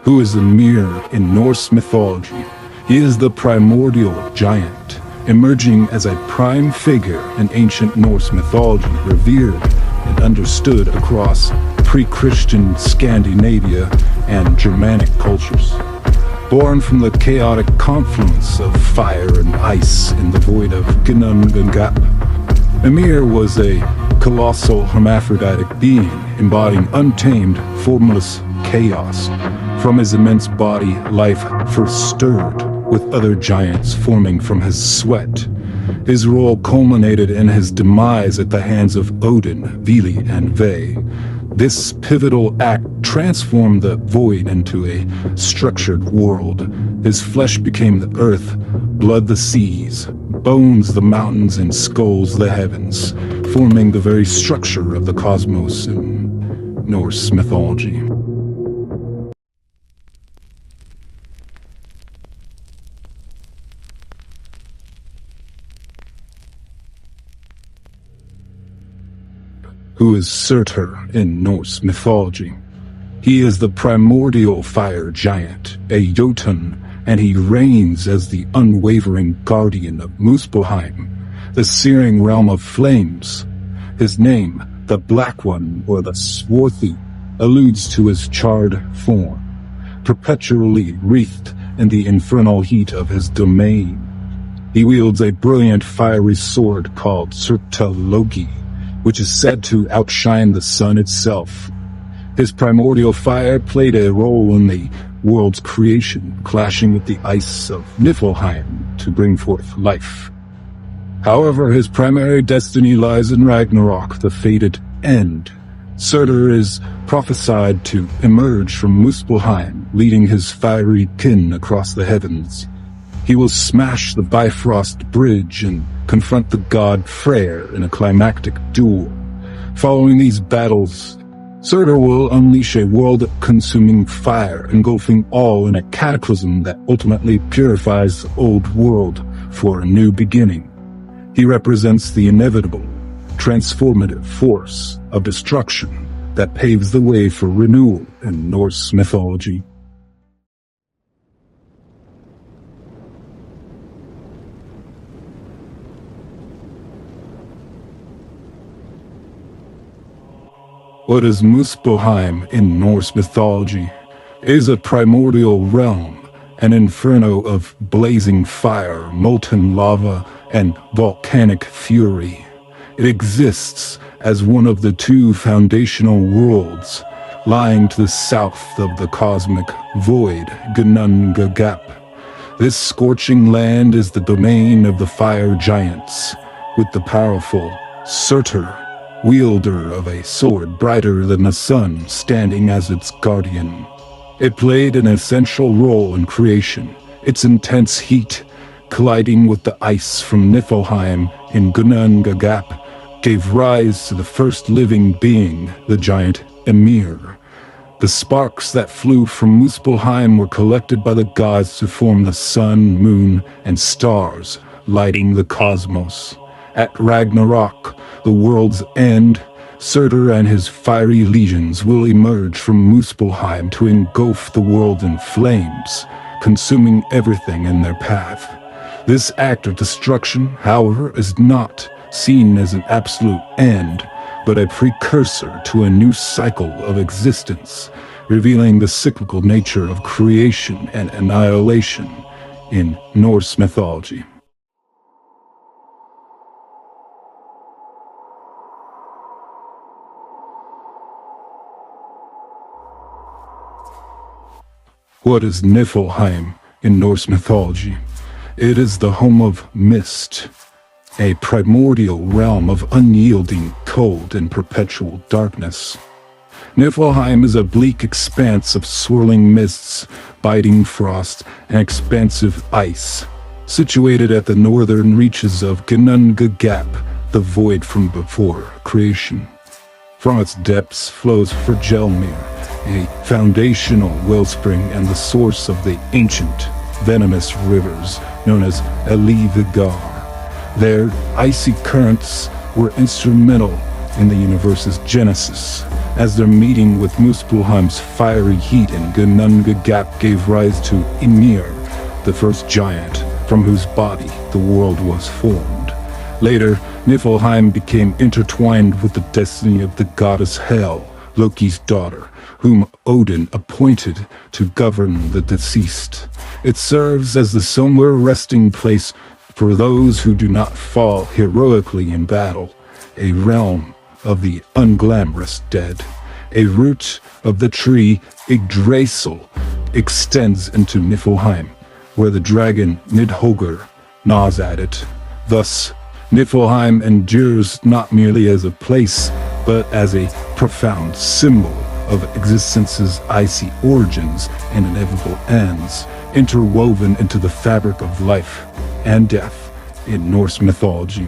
Who is Ymir in Norse mythology? He is the primordial giant, emerging as a prime figure in ancient Norse mythology, revered and understood across pre-Christian Scandinavia and Germanic cultures. Born from the chaotic confluence of fire and ice in the void of Ginnungagap, Ymir was a colossal hermaphroditic being embodying untamed, formless chaos. From his immense body, life first stirred, with other giants forming from his sweat. His role culminated in his demise at the hands of Odin, Vili, and Ve. This pivotal act transformed the void into a structured world. His flesh became the earth, blood the seas, bones the mountains, and skulls the heavens, forming the very structure of the cosmos in Norse mythology. Who is Surtr in Norse mythology? He is the primordial fire giant, a Jotun, and he reigns as the unwavering guardian of Muspelheim, the searing realm of flames. His name, the Black One or the Swarthy, alludes to his charred form, perpetually wreathed in the infernal heat of his domain. He wields a brilliant fiery sword called Surtr Loki, which is said to outshine the sun itself. His primordial fire played a role in the world's creation, clashing with the ice of Niflheim to bring forth life. However, his primary destiny lies in Ragnarok, the fated end. Surtr is prophesied to emerge from Muspelheim, leading his fiery kin across the heavens. He will smash the Bifrost Bridge and confront the god Freya in a climactic duel. Following these battles, Surtr will unleash a world-consuming fire, engulfing all in a cataclysm that ultimately purifies the old world for a new beginning. He represents the inevitable, transformative force of destruction that paves the way for renewal in Norse mythology. What is Muspelheim in Norse mythology? It is a primordial realm, an inferno of blazing fire, molten lava, and volcanic fury. It exists as one of the two foundational worlds, lying to the south of the cosmic void, Ginnungagap. This scorching land is the domain of the fire giants, with the powerful Surtr, wielder of a sword brighter than the sun, standing as its guardian. It played an essential role in creation. Its intense heat, colliding with the ice from Niflheim in Ginnungagap, gave rise to the first living being, the giant Ymir. The sparks that flew from Muspelheim were collected by the gods to form the sun, moon, and stars, lighting the cosmos. At Ragnarok, the world's end, Surtr and his fiery legions will emerge from Muspelheim to engulf the world in flames, consuming everything in their path. This act of destruction, however, is not seen as an absolute end, but a precursor to a new cycle of existence, revealing the cyclical nature of creation and annihilation in Norse mythology. What is Niflheim in Norse mythology? It is the home of mist, a primordial realm of unyielding cold and perpetual darkness. Niflheim is a bleak expanse of swirling mists, biting frost, and expansive ice, situated at the northern reaches of Ginnungagap, the void from before creation. From its depths flows Mjölnir, a foundational wellspring and the source of the ancient, venomous rivers known as Elvigar. Their icy currents were instrumental in the universe's genesis, as their meeting with Muspelheim's fiery heat in Ginnungagap gave rise to Ymir, the first giant from whose body the world was formed. Later, Niflheim became intertwined with the destiny of the goddess Hel, Loki's daughter, whom Odin appointed to govern the deceased. It serves as the somewhere resting place for those who do not fall heroically in battle, a realm of the unglamorous dead. A root of the tree Yggdrasil extends into Niflheim, where the dragon Nidhogr gnaws at it. Thus, Niflheim endures not merely as a place, but as a profound symbol of existence's icy origins and inevitable ends, interwoven into the fabric of life and death in Norse mythology.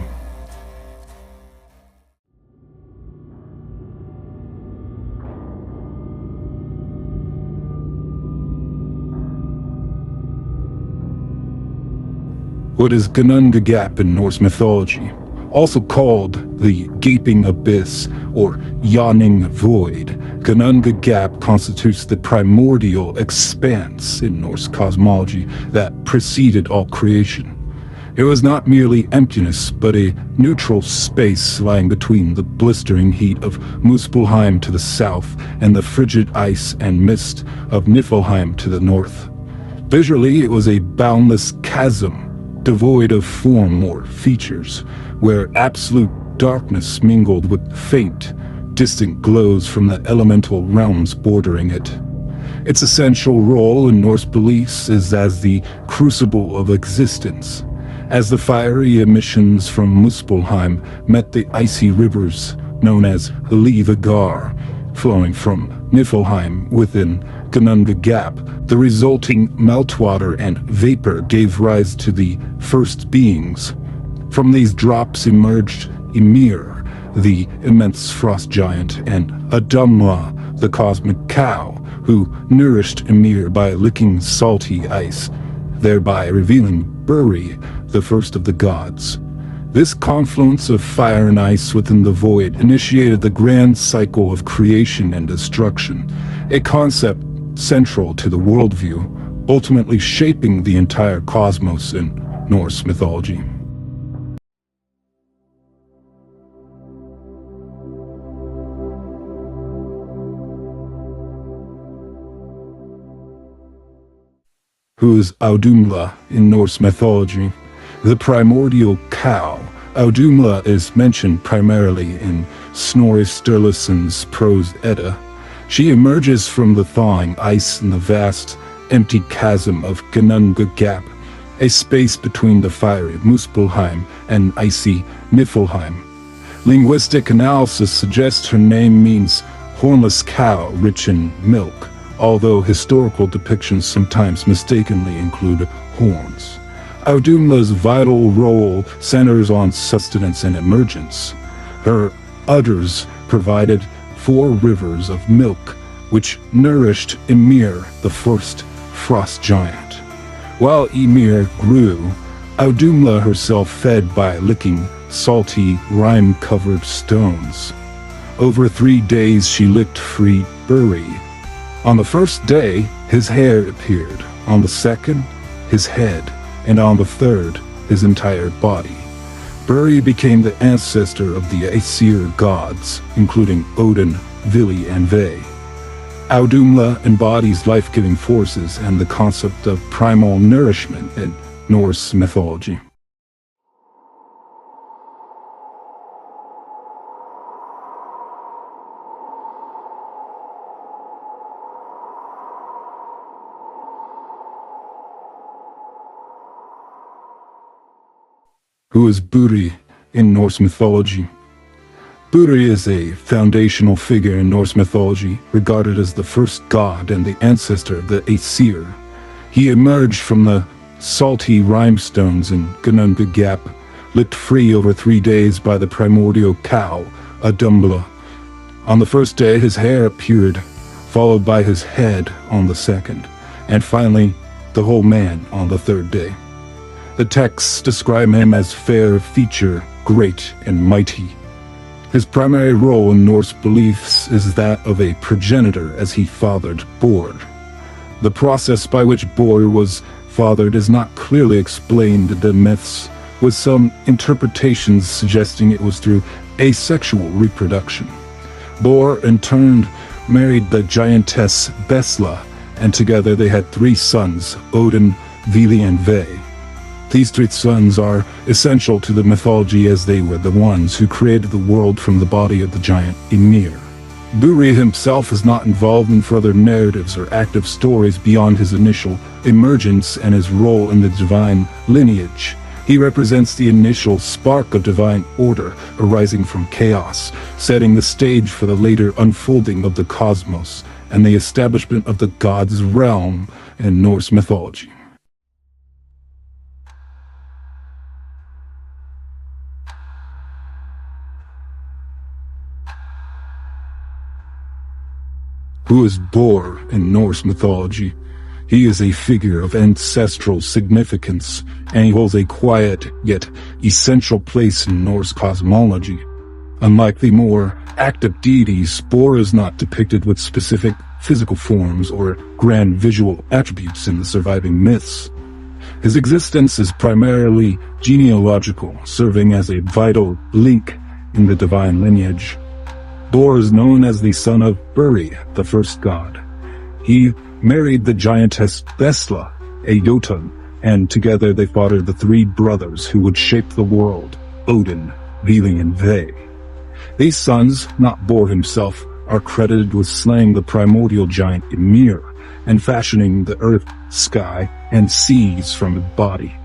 What is Ginnungagap in Norse mythology? Also called the Gaping Abyss or Yawning Void, Ginnungagap constitutes the primordial expanse in Norse cosmology that preceded all creation. It was not merely emptiness, but a neutral space lying between the blistering heat of Muspelheim to the south and the frigid ice and mist of Niflheim to the north. Visually, it was a boundless chasm, devoid of form or features, where absolute darkness mingled with faint, distant glows from the elemental realms bordering it. Its essential role in Norse beliefs is as the crucible of existence, as the fiery emissions from Muspelheim met the icy rivers known as Livagar, flowing from Niflheim within Ginnungagap. The resulting meltwater and vapor gave rise to the first beings. From these drops emerged Ymir, the immense frost giant, and Audumla, the cosmic cow, who nourished Ymir by licking salty ice, thereby revealing Búri, the first of the gods. This confluence of fire and ice within the void initiated the grand cycle of creation and destruction, a concept central to the worldview, ultimately shaping the entire cosmos in Norse mythology. Who is Audumla in Norse mythology? The primordial cow. Audumla is mentioned primarily in Snorri Sturluson's Prose Edda. She emerges from the thawing ice in the vast, empty chasm of Ginnungagap, a space between the fiery Muspelheim and icy Niflheim. Linguistic analysis suggests her name means hornless cow rich in milk, although historical depictions sometimes mistakenly include horns. Audumla's vital role centers on sustenance and emergence. Her udders provided 4 rivers of milk, which nourished Ymir, the first frost giant. While Ymir grew, Audumla herself fed by licking salty, rime-covered stones. Over 3 days she licked free Búri. On the first day, his hair appeared, on the second, his head, and on the third, his entire body. Búri became the ancestor of the Aesir gods, including Odin, Vili, and Ve. Audumla embodies life-giving forces and the concept of primal nourishment in Norse mythology. Who is Búri in Norse mythology? Búri is a foundational figure in Norse mythology, regarded as the first god and the ancestor of the Aesir. He emerged from the salty rimestones in Ginnungagap, licked free over 3 days by the primordial cow, Audumla. On the first day, his hair appeared, followed by his head on the second, and finally, the whole man on the third day. The texts describe him as fair of feature, great and mighty. His primary role in Norse beliefs is that of a progenitor, as he fathered Borr. The process by which Borr was fathered is not clearly explained in the myths, with some interpretations suggesting it was through asexual reproduction. Borr in turn married the giantess Bestla, and together they had 3 sons, Odin, Vili and Ve. These 3 sons are essential to the mythology, as they were the ones who created the world from the body of the giant Ymir. Búri himself is not involved in further narratives or active stories beyond his initial emergence and his role in the divine lineage. He represents the initial spark of divine order arising from chaos, setting the stage for the later unfolding of the cosmos and the establishment of the gods' realm in Norse mythology. Who is Borr in Norse mythology? He is a figure of ancestral significance, and he holds a quiet yet essential place in Norse cosmology. Unlike the more active deities, Borr is not depicted with specific physical forms or grand visual attributes in the surviving myths. His existence is primarily genealogical, serving as a vital link in the divine lineage. Borr is known as the son of Búri, the first god. He married the giantess Bestla, a Jotun, and together they fathered the 3 brothers who would shape the world, Odin, Vili and Ve. These sons, not Borr himself, are credited with slaying the primordial giant Ymir and fashioning the earth, sky, and seas from his body.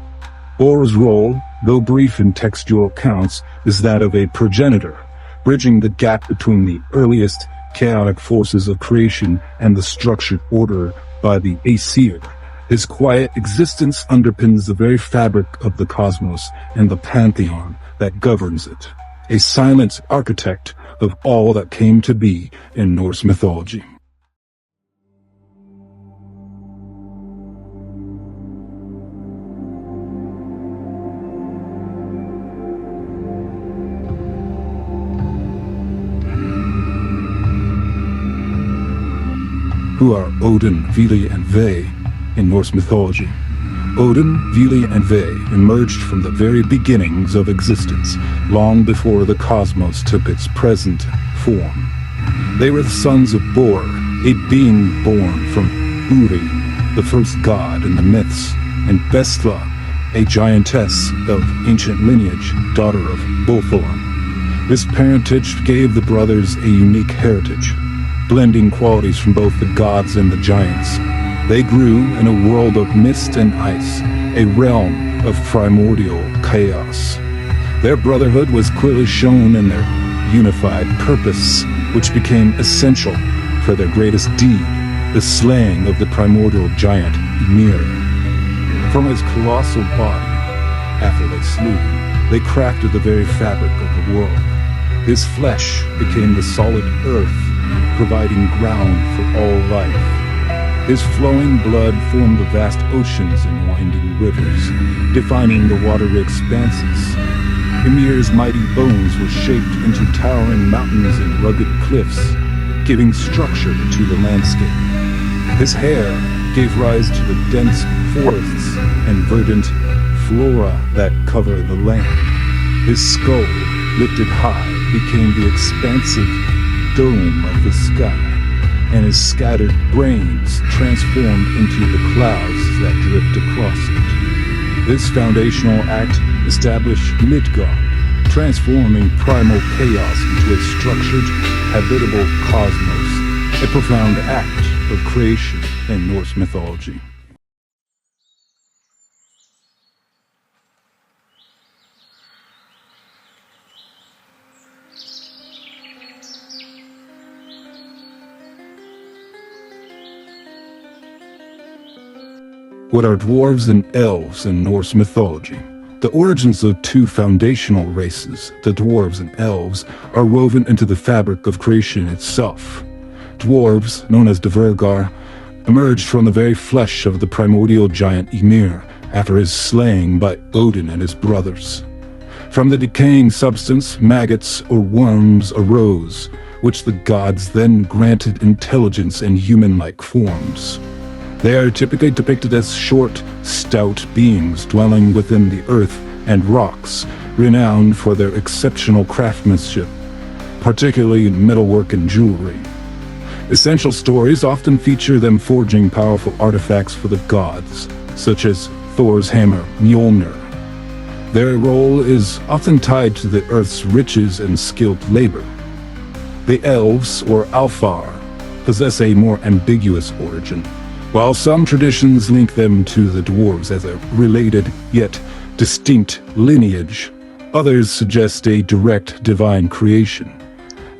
Borr's role, though brief in textual accounts, is that of a progenitor, bridging the gap between the earliest chaotic forces of creation and the structured order by the Aesir. His quiet existence underpins the very fabric of the cosmos and the pantheon that governs it, a silent architect of all that came to be in Norse mythology. Who are Odin, Vili, and Ve in Norse mythology? Odin, Vili, and Ve emerged from the very beginnings of existence, long before the cosmos took its present form. They were the sons of Borr, a being born from Búri, the first god in the myths, and Bestla, a giantess of ancient lineage, daughter of Bolthorn. This parentage gave the brothers a unique heritage, blending qualities from both the gods and the giants. They grew in a world of mist and ice, a realm of primordial chaos. Their brotherhood was clearly shown in their unified purpose, which became essential for their greatest deed, the slaying of the primordial giant Ymir. From his colossal body, after they slew him, they crafted the very fabric of the world. His flesh became the solid earth, providing ground for all life. His flowing blood formed the vast oceans and winding rivers, defining the watery expanses. Ymir's mighty bones were shaped into towering mountains and rugged cliffs, giving structure to the landscape. His hair gave rise to the dense forests and verdant flora that cover the land. His skull, lifted high, became the expansive dome of the sky, and his scattered brains transformed into the clouds that drift across it. This foundational act established Midgard, transforming primal chaos into a structured, habitable cosmos, a profound act of creation in Norse mythology. What are dwarves and elves in Norse mythology? The origins of 2 foundational races, the dwarves and elves, are woven into the fabric of creation itself. Dwarves, known as Dvergar, emerged from the very flesh of the primordial giant Ymir after his slaying by Odin and his brothers. From the decaying substance, maggots or worms arose, which the gods then granted intelligence in human-like forms. They are typically depicted as short, stout beings dwelling within the earth and rocks, renowned for their exceptional craftsmanship, particularly in metalwork and jewelry. Essential stories often feature them forging powerful artifacts for the gods, such as Thor's hammer, Mjölnir. Their role is often tied to the earth's riches and skilled labor. The Elves, or Alfar, possess a more ambiguous origin. While some traditions link them to the Dwarves as a related, yet distinct lineage, others suggest a direct divine creation.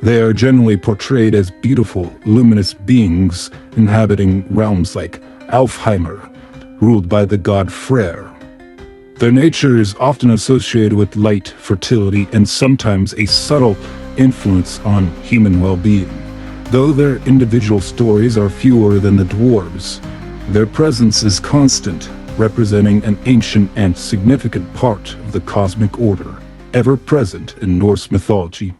They are generally portrayed as beautiful, luminous beings inhabiting realms like Alfheimr, ruled by the god Freyr. Their nature is often associated with light, fertility, and sometimes a subtle influence on human well-being. Though their individual stories are fewer than the Dwarves, their presence is constant, representing an ancient and significant part of the cosmic order, ever present in Norse mythology.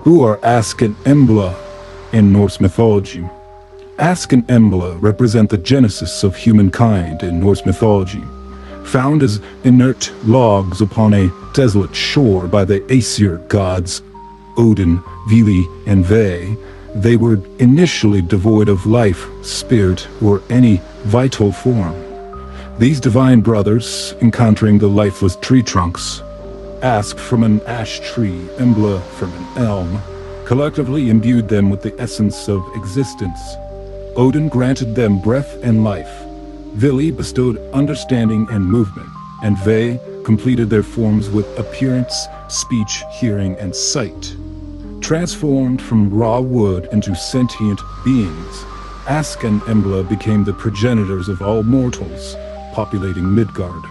Who are Ask and Embla in Norse mythology? Ask and Embla represent the genesis of humankind in Norse mythology. Found as inert logs upon a desolate shore by the Aesir gods Odin, Vili, and Ve, they were initially devoid of life, spirit, or any vital form. These divine brothers, encountering the lifeless tree trunks, Ask from an ash tree, Embla from an elm, collectively imbued them with the essence of existence. Odin granted them breath and life. Vili bestowed understanding and movement, and Ve completed their forms with appearance, speech, hearing, and sight. Transformed from raw wood into sentient beings, Ask and Embla became the progenitors of all mortals, populating Midgard.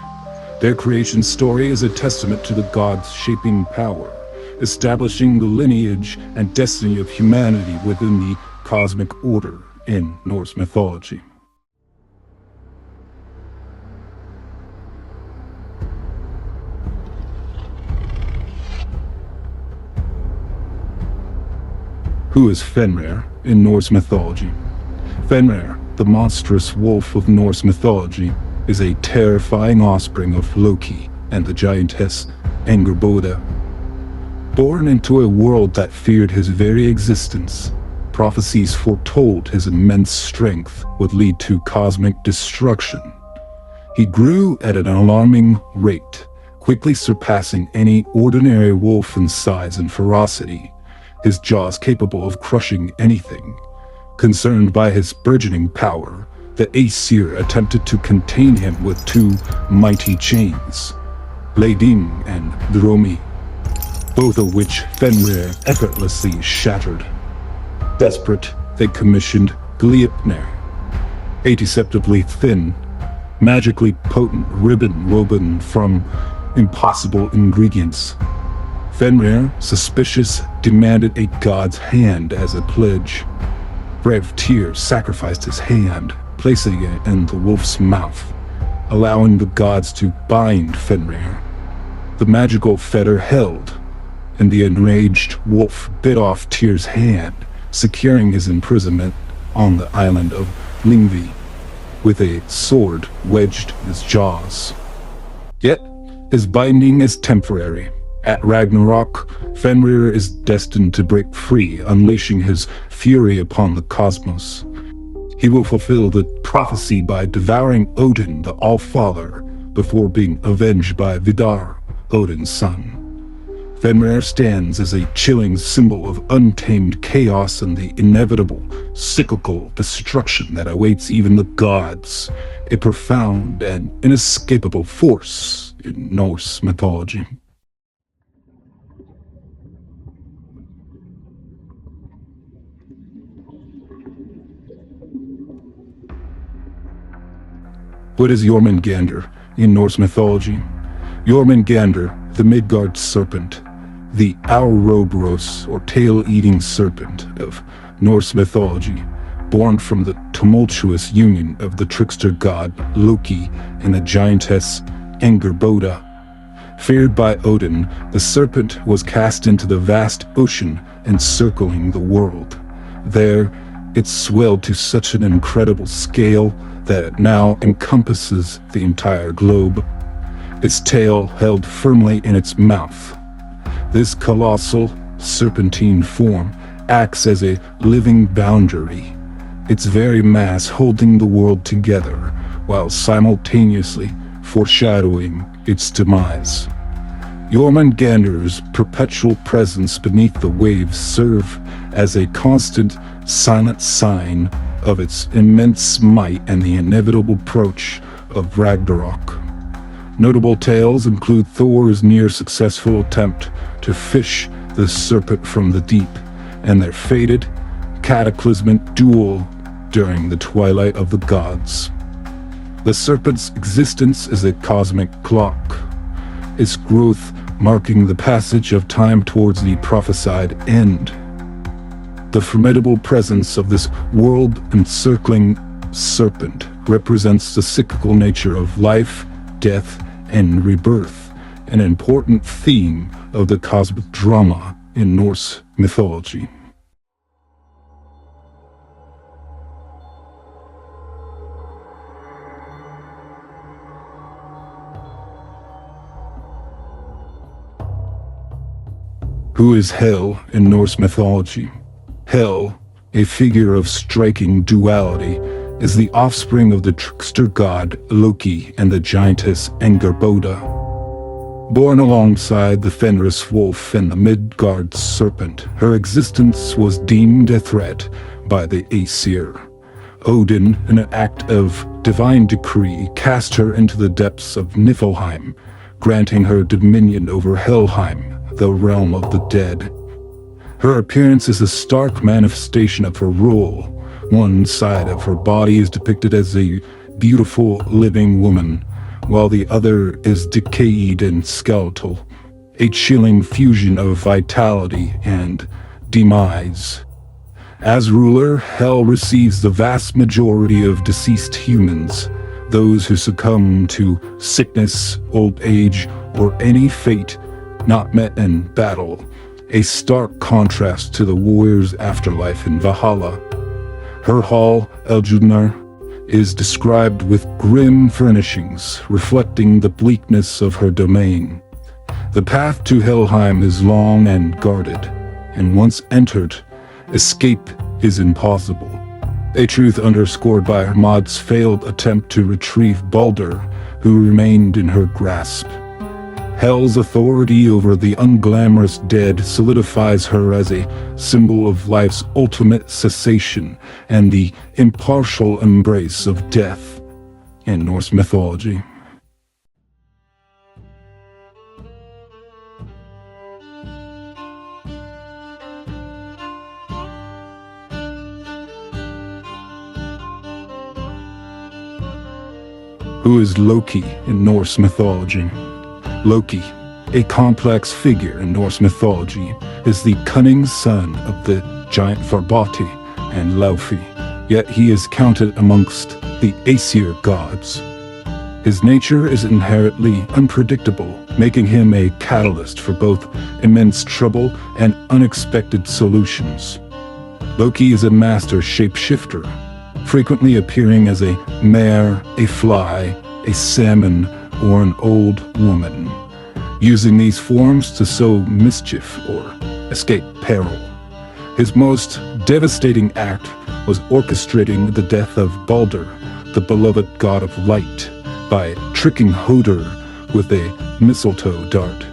Their creation story is a testament to the gods' shaping power, establishing the lineage and destiny of humanity within the cosmic order in Norse mythology. Who is Fenrir in Norse mythology? Fenrir, the monstrous wolf of Norse mythology, is a terrifying offspring of Loki and the giantess Angrboða. Born into a world that feared his very existence, prophecies foretold his immense strength would lead to cosmic destruction. He grew at an alarming rate, quickly surpassing any ordinary wolf in size and ferocity, his jaws capable of crushing anything. Concerned by his burgeoning power, the Aesir attempted to contain him with two mighty chains, Leiding and Dromi, both of which Fenrir effortlessly shattered. Desperate, they commissioned Sleipnir, a deceptively thin, magically potent ribbon woven from impossible ingredients. Fenrir, suspicious, demanded a god's hand as a pledge. Brave Tyr sacrificed his hand, placing it in the wolf's mouth, allowing the gods to bind Fenrir. The magical fetter held, and the enraged wolf bit off Tyr's hand, securing his imprisonment on the island of Lingvi, with a sword wedged in his jaws. Yet, his binding is temporary. At Ragnarok, Fenrir is destined to break free, unleashing his fury upon the cosmos. He will fulfill the prophecy by devouring Odin, the All-Father, before being avenged by Vidar, Odin's son. Fenrir stands as a chilling symbol of untamed chaos and the inevitable, cyclical destruction that awaits even the gods, a profound and inescapable force in Norse mythology. What is Jörmungandr in Norse mythology? Jörmungandr the Midgard serpent, the Ouroboros or tail-eating serpent of Norse mythology, born from the tumultuous union of the trickster god Loki and the giantess Angrboða. Feared by Odin, the serpent was cast into the vast ocean encircling the world. There, it swelled to such an incredible scale that it now encompasses the entire globe, its tail held firmly in its mouth. This colossal, serpentine form acts as a living boundary, its very mass holding the world together while simultaneously foreshadowing its demise. Jörmungandr's perpetual presence beneath the waves serve as a constant, silent sign of its immense might and the inevitable approach of Ragnarok. Notable tales include Thor's near-successful attempt to fish the serpent from the deep, and their fated, cataclysmic duel during the Twilight of the Gods. The serpent's existence is a cosmic clock, its growth marking the passage of time towards the prophesied end. The formidable presence of this world-encircling serpent represents the cyclical nature of life, death, and rebirth, an important theme of the cosmic drama in Norse mythology. Who is Hel in Norse mythology? Hel, a figure of striking duality, is the offspring of the trickster god Loki and the giantess Angrboða. Born alongside the Fenris wolf and the Midgard serpent, her existence was deemed a threat by the Aesir. Odin, in an act of divine decree, cast her into the depths of Niflheim, granting her dominion over Helheim, the realm of the dead. Her appearance is a stark manifestation of her role. One side of her body is depicted as a beautiful living woman, while the other is decayed and skeletal, a chilling fusion of vitality and demise. As ruler, Hel receives the vast majority of deceased humans, those who succumb to sickness, old age, or any fate not met in battle, a stark contrast to the warrior's afterlife in Valhalla. Her hall, Eldjudnar, is described with grim furnishings, reflecting the bleakness of her domain. The path to Helheim is long and guarded, and once entered, escape is impossible. A truth underscored by Hermod's failed attempt to retrieve Baldur, who remained in her grasp. Hel's authority over the unglamorous dead solidifies her as a symbol of life's ultimate cessation and the impartial embrace of death in Norse mythology. Who is Loki in Norse mythology? Loki, a complex figure in Norse mythology, is the cunning son of the giant Farbati and Laufey, yet he is counted amongst the Aesir gods. His nature is inherently unpredictable, making him a catalyst for both immense trouble and unexpected solutions. Loki is a master shapeshifter, frequently appearing as a mare, a fly, a salmon, or an old woman, using these forms to sow mischief or escape peril. His most devastating act was orchestrating the death of Baldur, the beloved god of light, by tricking Hodr with a mistletoe dart.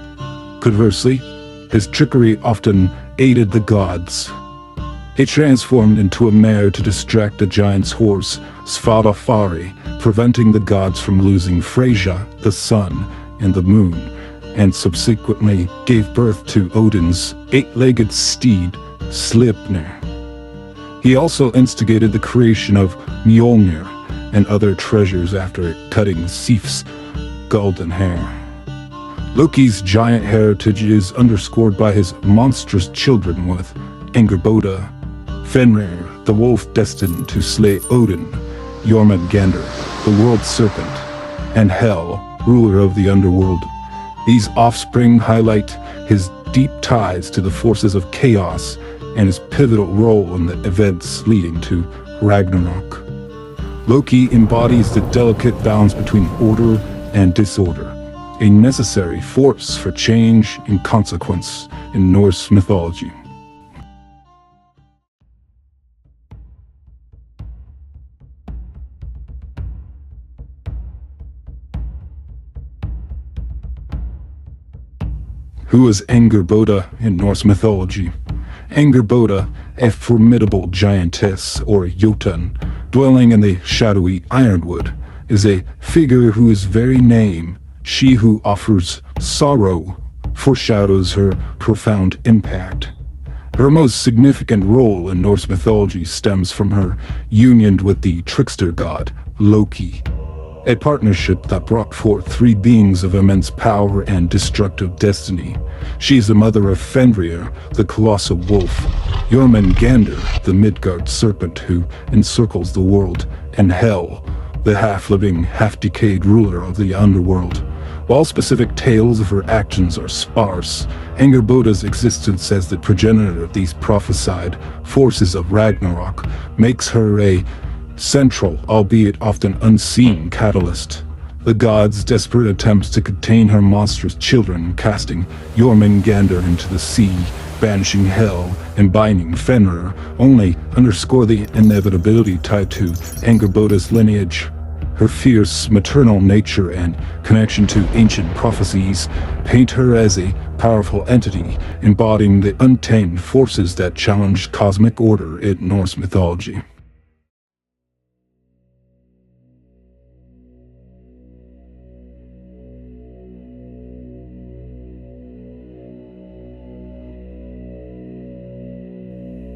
Conversely, his trickery often aided the gods. He transformed into a mare to distract the giant's horse, Svadafari, preventing the gods from losing Freya, the sun, and the moon, and subsequently gave birth to Odin's eight-legged steed, Sleipnir. He also instigated the creation of Mjölnir and other treasures after cutting Sif's golden hair. Loki's giant heritage is underscored by his monstrous children with Angrboða, Fenrir, the wolf destined to slay Odin, Jörmungandr, the world serpent, and Hel, ruler of the underworld. These offspring highlight his deep ties to the forces of chaos and his pivotal role in the events leading to Ragnarok. Loki embodies the delicate balance between order and disorder, a necessary force for change and consequence in Norse mythology. Who is Angrboða in Norse mythology? Angrboða, a formidable giantess or Jotun, dwelling in the shadowy ironwood, is a figure whose very name, she who offers sorrow, foreshadows her profound impact. Her most significant role in Norse mythology stems from her union with the trickster god, Loki, a partnership that brought forth three beings of immense power and destructive destiny. She is the mother of Fenrir, the colossal wolf, Jörmungandr, the Midgard serpent who encircles the world, and Hel, the half-living, half-decayed ruler of the underworld. While specific tales of her actions are sparse, Angrboda's existence as the progenitor of these prophesied forces of Ragnarok makes her a central, albeit often unseen, catalyst. The gods' desperate attempts to contain her monstrous children, casting Jörmungandr into the sea, banishing Hel, and binding Fenrir, only underscore the inevitability tied to Angrboda's lineage. Her fierce maternal nature and connection to ancient prophecies paint her as a powerful entity, embodying the untamed forces that challenge cosmic order in Norse mythology.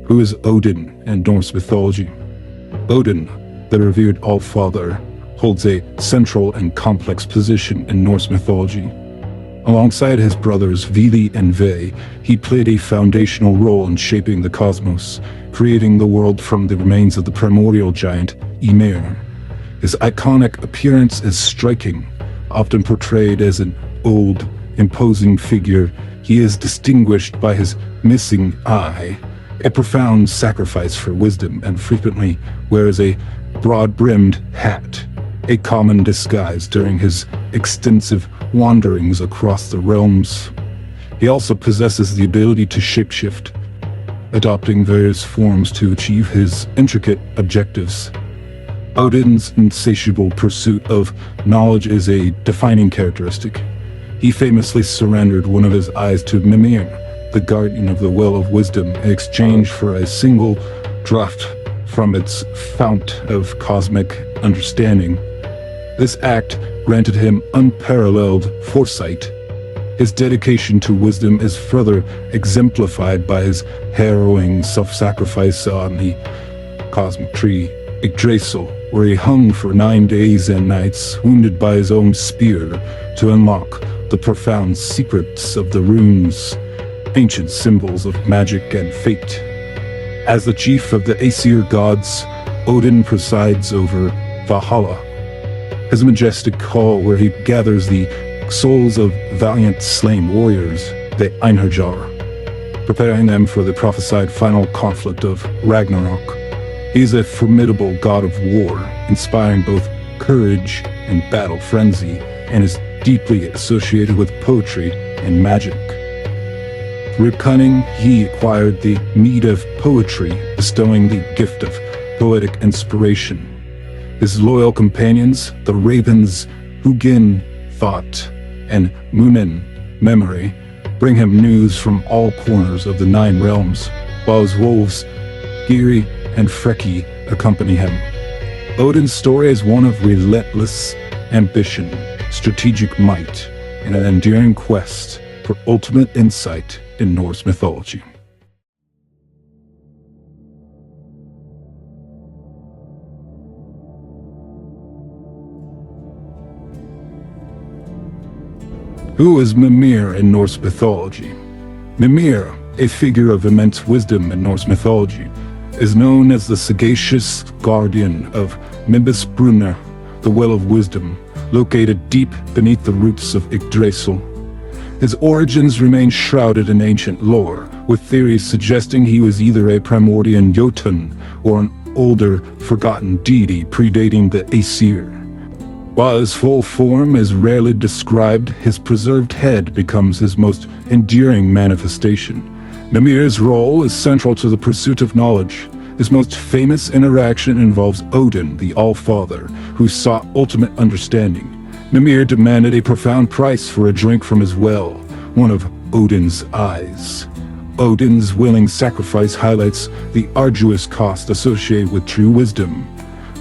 Who is Odin in Norse mythology? Odin, the revered Allfather, holds a central and complex position in Norse mythology. Alongside his brothers Vili and Ve, he played a foundational role in shaping the cosmos, creating the world from the remains of the primordial giant Ymir. His iconic appearance is striking. Often portrayed as an old, imposing figure, he is distinguished by his missing eye, a profound sacrifice for wisdom, and frequently wears a broad-brimmed hat, a common disguise during his extensive wanderings across the realms. He also possesses the ability to shapeshift, adopting various forms to achieve his intricate objectives. Odin's insatiable pursuit of knowledge is a defining characteristic. He famously surrendered one of his eyes to Mímir, the guardian of the Well of Wisdom, in exchange for a single draught from its fount of cosmic understanding. This act granted him unparalleled foresight. His dedication to wisdom is further exemplified by his harrowing self-sacrifice on the cosmic tree, Yggdrasil, where he hung for 9 days and nights, wounded by his own spear, to unlock the profound secrets of the runes, ancient symbols of magic and fate. As the chief of the Aesir gods, Odin presides over Valhalla, his majestic hall where he gathers the souls of valiant slain warriors, the Einherjar, preparing them for the prophesied final conflict of Ragnarok. He is a formidable god of war, inspiring both courage and battle frenzy, and is deeply associated with poetry and magic. Through cunning, he acquired the meed of poetry, bestowing the gift of poetic inspiration. His loyal companions, the ravens Huginn, thought, and Muninn, memory, bring him news from all corners of the 9 realms, while his wolves, Giri and Freki, accompany him. Odin's story is one of relentless ambition, strategic might, and an enduring quest for ultimate insight in Norse mythology. Who is Mímir in Norse mythology? Mímir, a figure of immense wisdom in Norse mythology, is known as the sagacious guardian of Mymbisbrunna, the Well of Wisdom, located deep beneath the roots of Yggdrasil. His origins remain shrouded in ancient lore, with theories suggesting he was either a primordial Jotun or an older, forgotten deity predating the Aesir. While his full form is rarely described, his preserved head becomes his most enduring manifestation. Mímir's role is central to the pursuit of knowledge. His most famous interaction involves Odin, the All-Father, who sought ultimate understanding. Mímir demanded a profound price for a drink from his well, one of Odin's eyes. Odin's willing sacrifice highlights the arduous cost associated with true wisdom.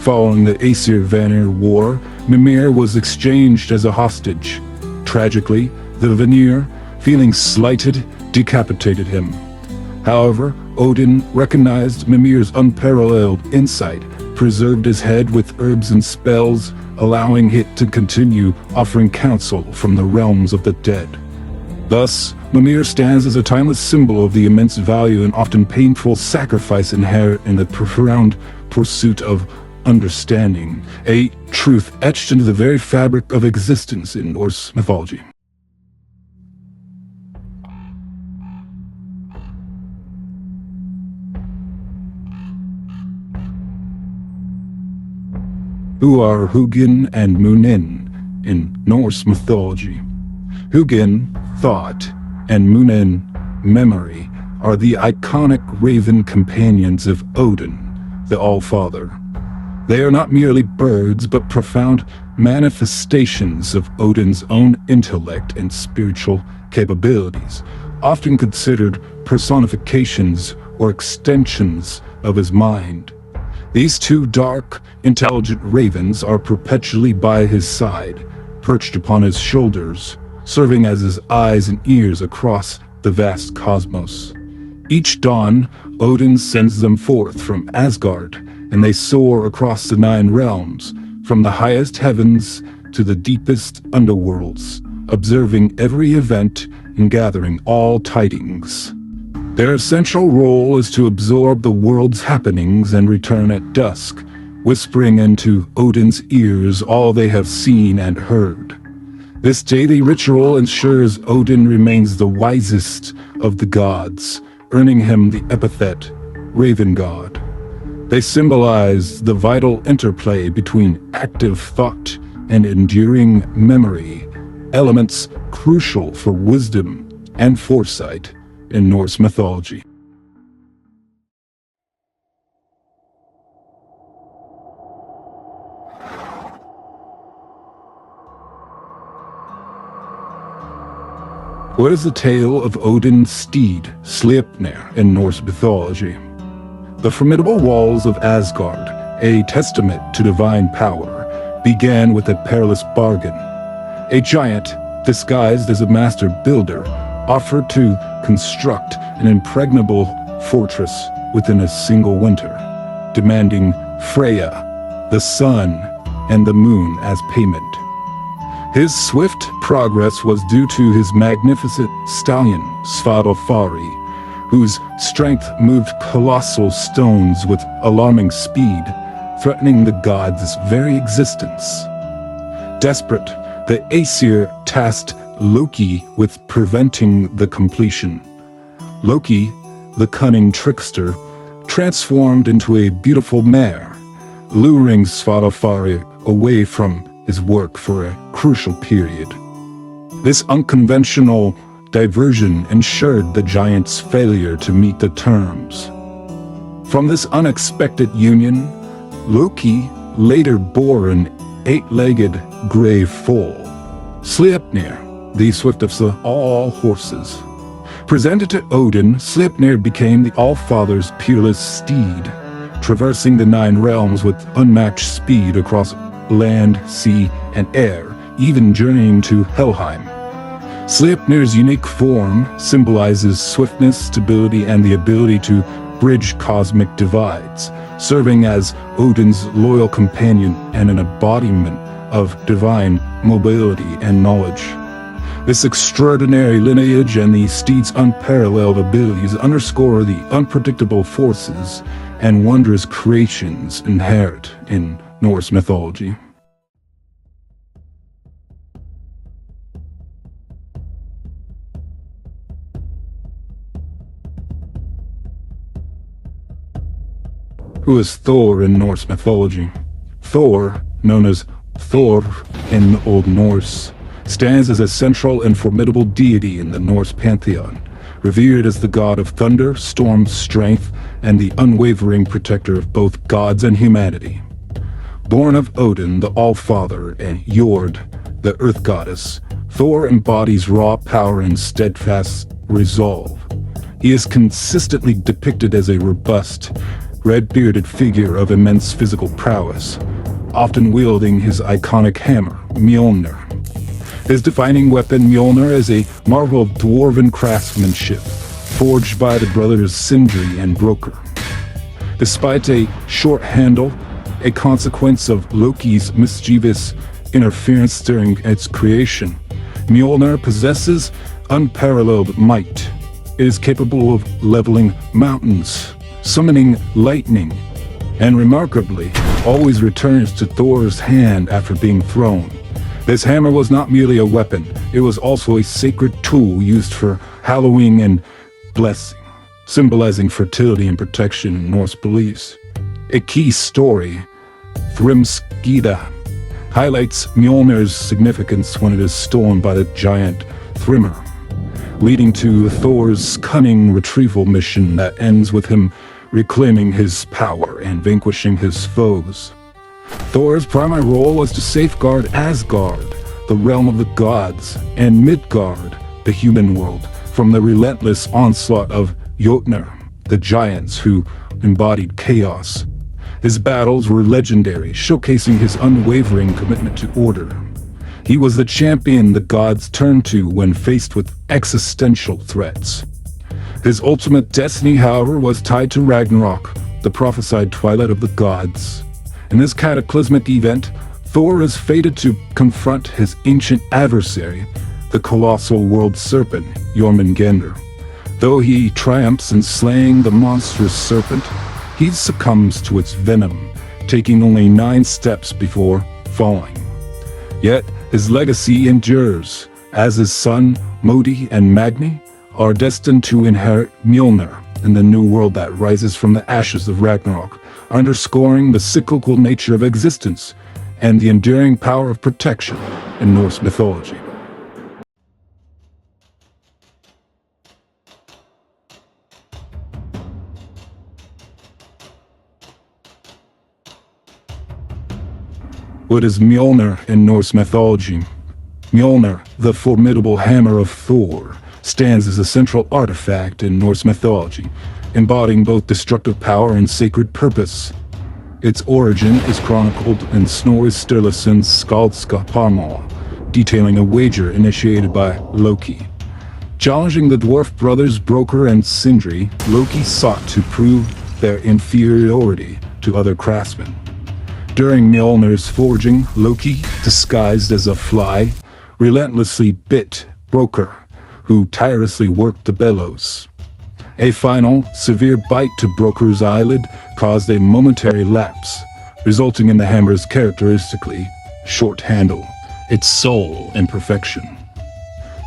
Following the Aesir-Vanir War, Mímir was exchanged as a hostage. Tragically, the Vanir, feeling slighted, decapitated him. However, Odin recognized Mímir's unparalleled insight, preserved his head with herbs and spells, allowing it to continue offering counsel from the realms of the dead. Thus, Mímir stands as a timeless symbol of the immense value and often painful sacrifice inherent in the profound pursuit of understanding, a truth etched into the very fabric of existence in Norse mythology. Who are Huginn and Muninn in Norse mythology? Huginn, thought, and Muninn, memory, are the iconic raven companions of Odin, the All-Father. They are not merely birds, but profound manifestations of Odin's own intellect and spiritual capabilities, often considered personifications or extensions of his mind. These two dark, intelligent ravens are perpetually by his side, perched upon his shoulders, serving as his eyes and ears across the vast cosmos. Each dawn, Odin sends them forth from Asgard, and they soar across the 9 realms, from the highest heavens to the deepest underworlds, observing every event and gathering all tidings. Their essential role is to absorb the world's happenings and return at dusk, whispering into Odin's ears all they have seen and heard. This daily ritual ensures Odin remains the wisest of the gods, earning him the epithet Raven God. They symbolize the vital interplay between active thought and enduring memory, elements crucial for wisdom and foresight in Norse mythology. What is the tale of Odin's steed, Sleipnir, in Norse mythology? The formidable walls of Asgard, a testament to divine power, began with a perilous bargain. A giant, disguised as a master builder, offered to construct an impregnable fortress within a single winter, demanding Freya, the sun, and the moon as payment. His swift progress was due to his magnificent stallion, Svadilfari, whose strength moved colossal stones with alarming speed, threatening the gods' very existence. Desperate, the Aesir tasked Loki with preventing the completion. Loki, the cunning trickster, transformed into a beautiful mare, luring Svadilfari away from his work for a crucial period. This unconventional diversion ensured the giant's failure to meet the terms. From this unexpected union, Loki later bore an 8-legged grey foal, Sleipnir, the swiftest of all horses. Presented to Odin, Sleipnir became the All-Father's peerless steed, traversing the 9 realms with unmatched speed across land, sea, and air, even journeying to Helheim. Sleipnir's unique form symbolizes swiftness, stability, and the ability to bridge cosmic divides, serving as Odin's loyal companion and an embodiment of divine mobility and knowledge. This extraordinary lineage and the steed's unparalleled abilities underscore the unpredictable forces and wondrous creations inherent in Norse mythology. Who is Thor in Norse mythology? Thor, known as Thor in Old Norse, stands as a central and formidable deity in the Norse pantheon, revered as the god of thunder, storm, strength, and the unwavering protector of both gods and humanity. Born of Odin, the All-Father, and Jord, the Earth Goddess, Thor embodies raw power and steadfast resolve. He is consistently depicted as a robust, red-bearded figure of immense physical prowess, often wielding his iconic hammer, Mjölnir. His defining weapon, Mjölnir, is a marvel of dwarven craftsmanship, forged by the brothers Sindri and Brokkr. Despite a short handle, a consequence of Loki's mischievous interference during its creation, Mjölnir possesses unparalleled might. It is capable of leveling mountains, summoning lightning, and remarkably, always returns to Thor's hand after being thrown. This hammer was not merely a weapon, it was also a sacred tool used for hallowing and blessing, symbolizing fertility and protection in Norse beliefs. A key story, Thrymskida, highlights Mjolnir's significance when it is stolen by the giant Thrymr, leading to Thor's cunning retrieval mission that ends with him reclaiming his power and vanquishing his foes. Thor's primary role was to safeguard Asgard, the realm of the gods, and Midgard, the human world, from the relentless onslaught of Jotnar, the giants who embodied chaos. His battles were legendary, showcasing his unwavering commitment to order. He was the champion the gods turned to when faced with existential threats. His ultimate destiny, however, was tied to Ragnarok, the prophesied twilight of the gods. In this cataclysmic event, Thor is fated to confront his ancient adversary, the colossal world serpent, Jörmungandr. Though he triumphs in slaying the monstrous serpent, he succumbs to its venom, taking only 9 steps before falling. Yet, his legacy endures, as his son, Modi and Magni, are destined to inherit Mjölnir in the new world that rises from the ashes of Ragnarok, underscoring the cyclical nature of existence and the enduring power of protection in Norse mythology. What is Mjölnir in Norse mythology? Mjölnir, the formidable hammer of Thor, stands as a central artifact in Norse mythology, embodying both destructive power and sacred purpose. Its origin is chronicled in Snorri Sturluson's Skaldska Parmal, detailing a wager initiated by Loki. Challenging the dwarf brothers Brokkr and Sindri, Loki sought to prove their inferiority to other craftsmen. During Mjolnir's forging, Loki, disguised as a fly, relentlessly bit Brokkr, who tirelessly worked the bellows. A final, severe bite to Brokkr's eyelid caused a momentary lapse, resulting in the hammer's characteristically short handle, its sole imperfection.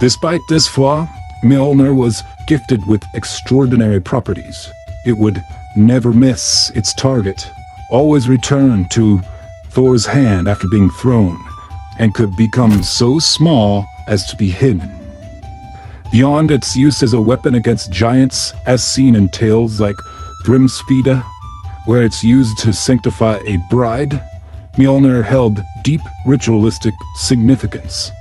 Despite this flaw, Mjolnir was gifted with extraordinary properties. It would never miss its target, always return to Thor's hand after being thrown, and could become so small as to be hidden. Beyond its use as a weapon against giants, as seen in tales like Thrymskida, where it's used to sanctify a bride, Mjolnir held deep ritualistic significance.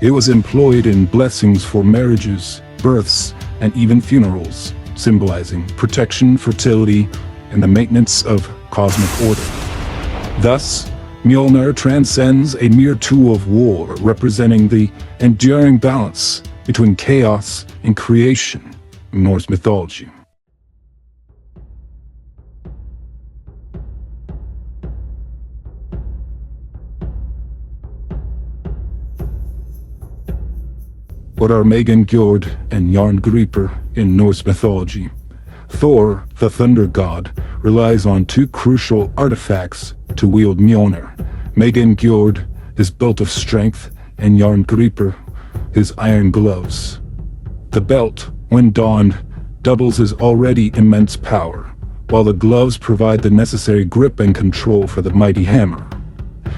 It was employed in blessings for marriages, births, and even funerals, symbolizing protection, fertility, and the maintenance of cosmic order. Thus, Mjolnir transcends a mere tool of war, representing the enduring balance between chaos and creation in Norse mythology. What are Megingjörð and Járngreipr in Norse mythology? Thor, the thunder god, relies on two crucial artifacts to wield Mjölnir. Megingjörð, his belt of strength, and Járngreipr, his iron gloves. The belt, when donned, doubles his already immense power, while the gloves provide the necessary grip and control for the mighty hammer.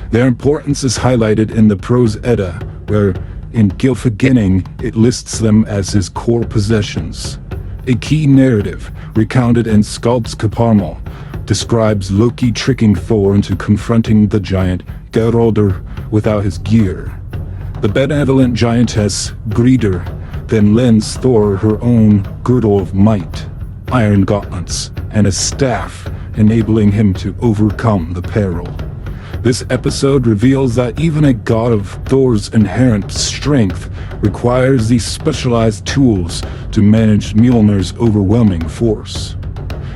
Their importance is highlighted in the Prose Edda, where in Gylfaginning it lists them as his core possessions. A key narrative, recounted in Skaldskaparmal, describes Loki tricking Thor into confronting the giant Geirrodr without his gear. The benevolent giantess Gridr then lends Thor her own girdle of might, iron gauntlets, and a staff, enabling him to overcome the peril. This episode reveals that even a god of Thor's inherent strength requires these specialized tools to manage Mjölnir's overwhelming force.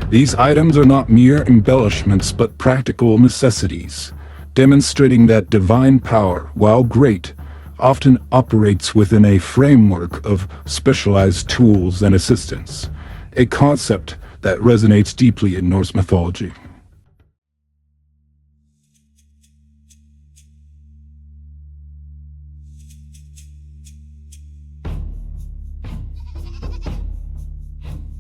These items are not mere embellishments but practical necessities, demonstrating that divine power, while great, often operates within a framework of specialized tools and assistance, a concept that resonates deeply in Norse mythology.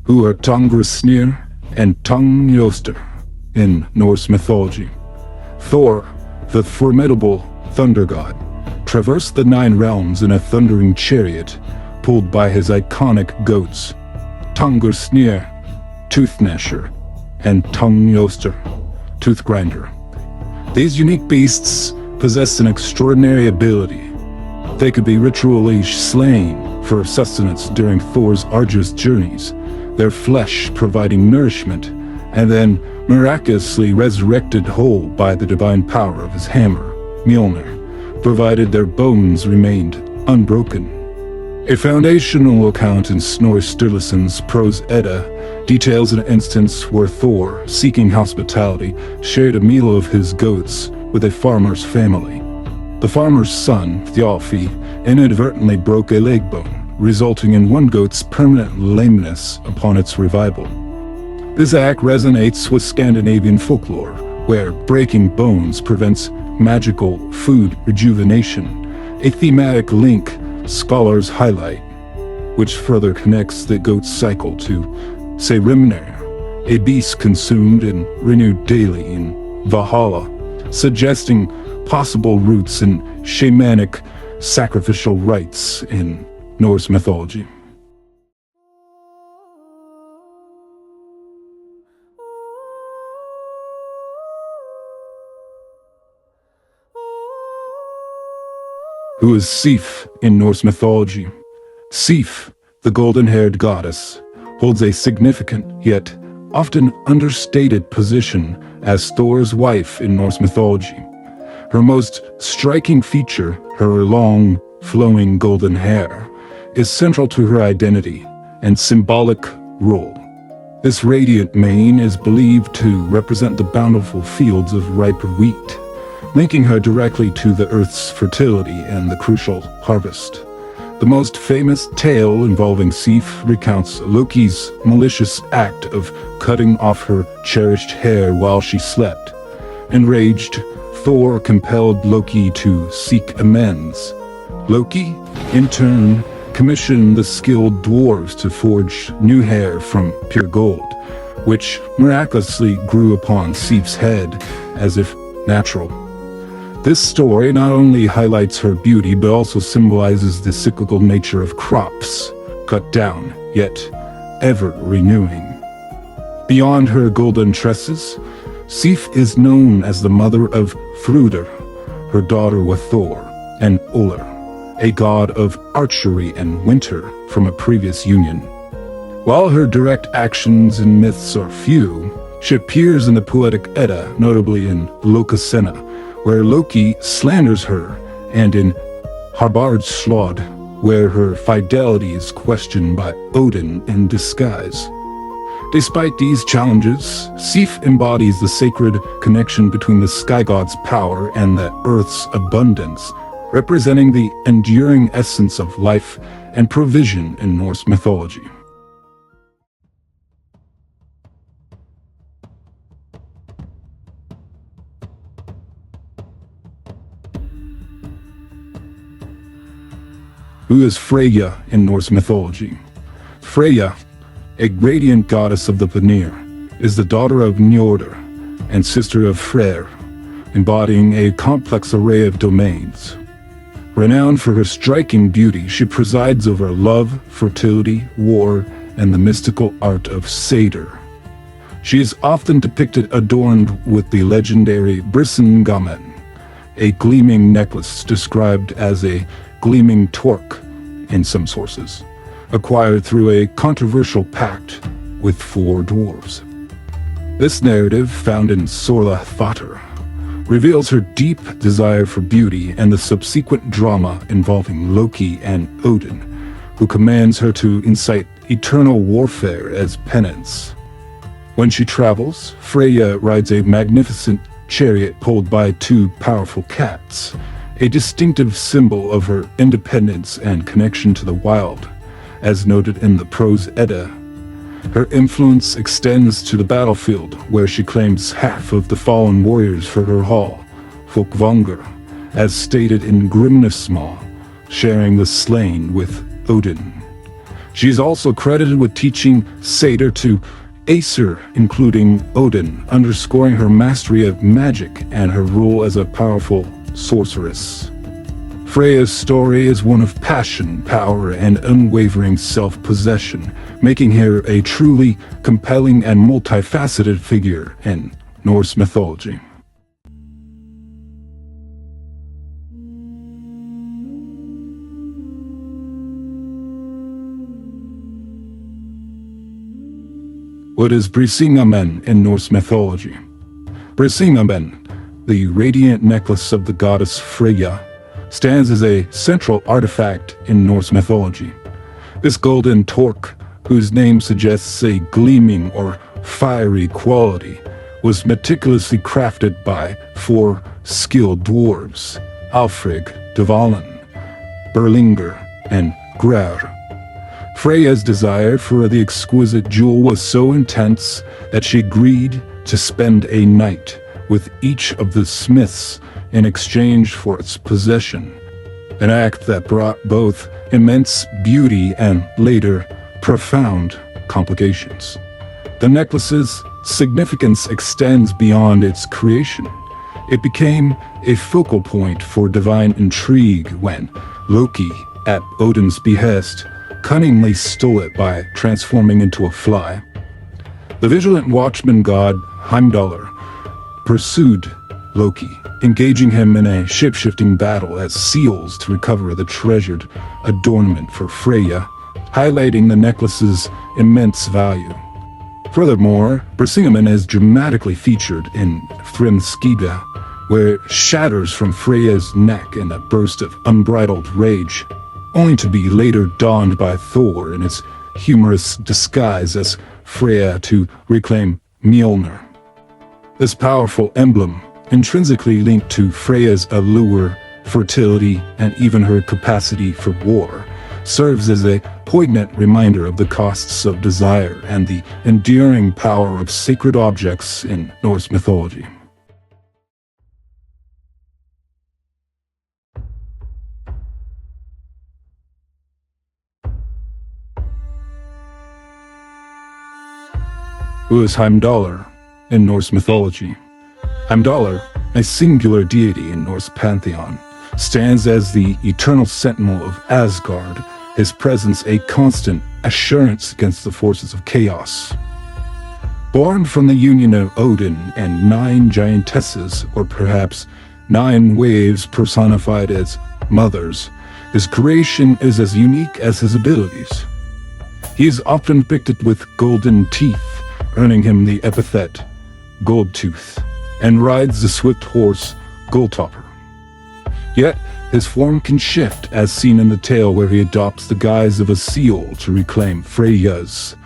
Who are Tanngrisnir and Tanngnjóstr in Norse mythology? Thor, the formidable thunder god, traversed the 9 realms in a thundering chariot pulled by his iconic goats, Tanngrisnir, Tooth Gnasher, and Tanngnjóstr, Tooth Grinder. These unique beasts possessed an extraordinary ability. They could be ritually slain for sustenance during Thor's arduous journeys, their flesh providing nourishment, and then miraculously resurrected whole by the divine power of his hammer, Mjölnir, provided their bones remained unbroken. A foundational account in Snorri Sturluson's Prose Edda details an instance where Thor, seeking hospitality, shared a meal of his goats with a farmer's family. The farmer's son, Thjalfi, inadvertently broke a leg bone, resulting in one goat's permanent lameness upon its revival. This act resonates with Scandinavian folklore, where breaking bones prevents magical food rejuvenation, a thematic link scholars highlight, which further connects the goat's cycle to Sleipnir, a beast consumed and renewed daily in Valhalla, suggesting possible roots in shamanic sacrificial rites in Norse mythology. Who is Sif in Norse mythology? Sif, the golden-haired goddess, holds a significant yet often understated position as Thor's wife in Norse mythology. Her most striking feature, her long, flowing golden hair, is central to her identity and symbolic role. This radiant mane is believed to represent the bountiful fields of ripe wheat, linking her directly to the earth's fertility and the crucial harvest. The most famous tale involving Sif recounts Loki's malicious act of cutting off her cherished hair while she slept. Enraged, Thor compelled Loki to seek amends. Loki, in turn, commissioned the skilled dwarves to forge new hair from pure gold, which miraculously grew upon Sif's head as if natural. This story not only highlights her beauty but also symbolizes the cyclical nature of crops, cut down, yet ever renewing. Beyond her golden tresses, Sif is known as the mother of Surtr, her daughter with Thor, and Ullr, a god of archery and winter from a previous union. While her direct actions in myths are few, she appears in the poetic Edda, notably in Lokasenna, where Loki slanders her, and in Harbardslod, where her fidelity is questioned by Odin in disguise. Despite these challenges, Sif embodies the sacred connection between the sky god's power and the earth's abundance, representing the enduring essence of life and provision in Norse mythology. Who is Freya in Norse mythology? Freya, a radiant goddess of the Vanir, is the daughter of Njordr and sister of Freyr, embodying a complex array of domains. Renowned for her striking beauty, she presides over love, fertility, war, and the mystical art of satyr. She is often depicted adorned with the legendary Brisingamenn, a gleaming necklace described as a gleaming torque in some sources, acquired through a controversial pact with 4 dwarves. This narrative, found in Sorla Thatr, reveals her deep desire for beauty and the subsequent drama involving Loki and Odin, who commands her to incite eternal warfare as penance. When she travels, Freya rides a magnificent chariot pulled by 2 powerful cats, a distinctive symbol of her independence and connection to the wild, as noted in the Prose Edda. Her influence extends to the battlefield, where she claims half of the fallen warriors for her hall, Folkvangr, as stated in Grimnismal, sharing the slain with Odin. She is also credited with teaching satyr to Aesir, including Odin, underscoring her mastery of magic and her role as a powerful sorceress. Freya's story is one of passion, power, and unwavering self-possession, making her a truly compelling and multifaceted figure in Norse mythology. What is Brisingamenn in Norse mythology? Brisingamenn, the radiant necklace of the goddess Freya, stands as a central artifact in Norse mythology. This golden torque, whose name suggests a gleaming or fiery quality, was meticulously crafted by 4 skilled dwarves, Alfrig, Dvalin, Berlingr, and Grer. Freya's desire for the exquisite jewel was so intense that she agreed to spend a night with each of the smiths in exchange for its possession, an act that brought both immense beauty and, later, profound complications. The necklace's significance extends beyond its creation. It became a focal point for divine intrigue when Loki, at Odin's behest, cunningly stole it by transforming into a fly. The vigilant watchman god Heimdallr pursued Loki, engaging him in a shape-shifting battle as seals to recover the treasured adornment for Freya, highlighting the necklace's immense value. Furthermore, Brisingamenn is dramatically featured in Thrymskida, where it shatters from Freya's neck in a burst of unbridled rage, only to be later donned by Thor in his humorous disguise as Freya to reclaim Mjölnir. This powerful emblem, intrinsically linked to Freya's allure, fertility, and even her capacity for war, serves as a poignant reminder of the costs of desire and the enduring power of sacred objects in Norse mythology. Who is Heimdallr in Norse mythology? Heimdallr, a singular deity in Norse pantheon, stands as the eternal sentinel of Asgard, his presence a constant assurance against the forces of chaos. Born from the union of Odin and 9 giantesses, or perhaps 9 waves personified as mothers, his creation is as unique as his abilities. He is often depicted with golden teeth, earning him the epithet Goldtooth, and rides the swift horse Gulltoppr. Yet, his form can shift, as seen in the tale where he adopts the guise of a seal to reclaim Freya's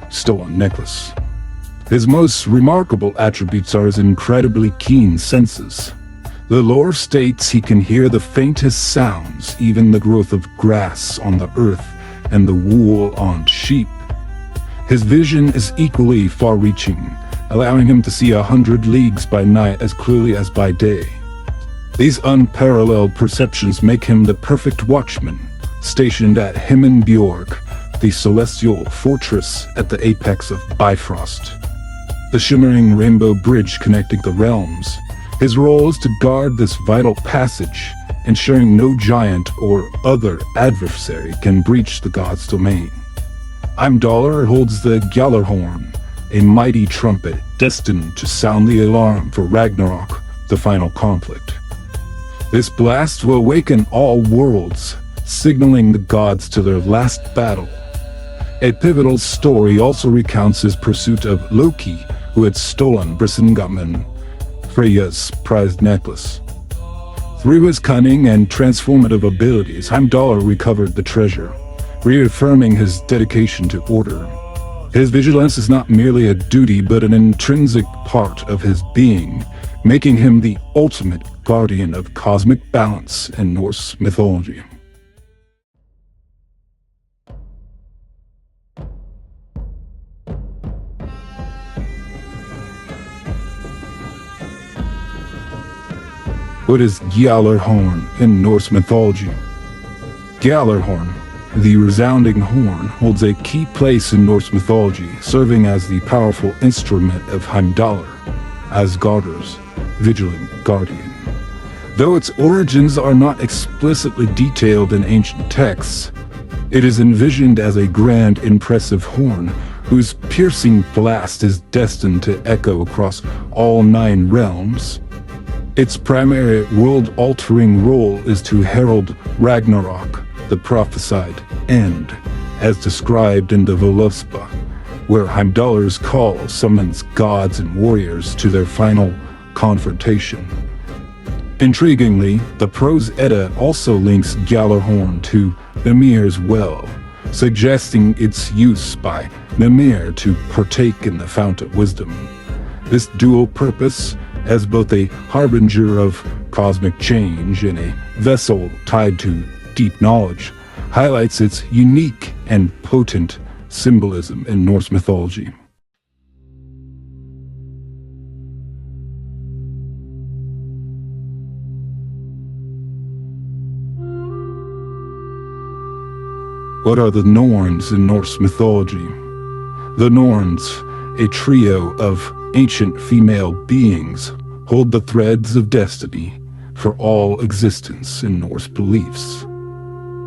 stolen necklace. His most remarkable attributes are his incredibly keen senses. The lore states he can hear the faintest sounds, even the growth of grass on the earth, and the wool on sheep. His vision is equally far-reaching, allowing him to see 100 leagues by night as clearly as by day. These unparalleled perceptions make him the perfect watchman, stationed at Himmelbjörg, the celestial fortress at the apex of Bifrost, the shimmering rainbow bridge connecting the realms. His role is to guard this vital passage, ensuring no giant or other adversary can breach the god's domain. Heimdallr holds the Gjallarhorn, a mighty trumpet destined to sound the alarm for Ragnarok, the final conflict. This blast will awaken all worlds, signaling the gods to their last battle. A pivotal story also recounts his pursuit of Loki, who had stolen Brisingamen, Freya's prized necklace. Through his cunning and transformative abilities, Heimdallr recovered the treasure, reaffirming his dedication to order. His vigilance is not merely a duty but an intrinsic part of his being, making him the ultimate guardian of cosmic balance in Norse mythology. What is Gjallarhorn in Norse mythology? Gjallarhorn, the resounding horn, holds a key place in Norse mythology, serving as the powerful instrument of Heimdallr, Asgardr's vigilant guardian. Though its origins are not explicitly detailed in ancient texts, it is envisioned as a grand, impressive horn whose piercing blast is destined to echo across all 9 realms. Its primary world-altering role is to herald Ragnarok, the prophesied end, as described in the Völuspá, where Heimdallr's call summons gods and warriors to their final confrontation. Intriguingly, the Prose Edda also links Gjallarhorn to Ymir's well, suggesting its use by Ymir to partake in the fount of wisdom. This dual purpose, as both a harbinger of cosmic change and a vessel tied to deep knowledge, highlights its unique and potent symbolism in Norse mythology. What are the Norns in Norse mythology? The Norns, a trio of ancient female beings, hold the threads of destiny for all existence in Norse beliefs.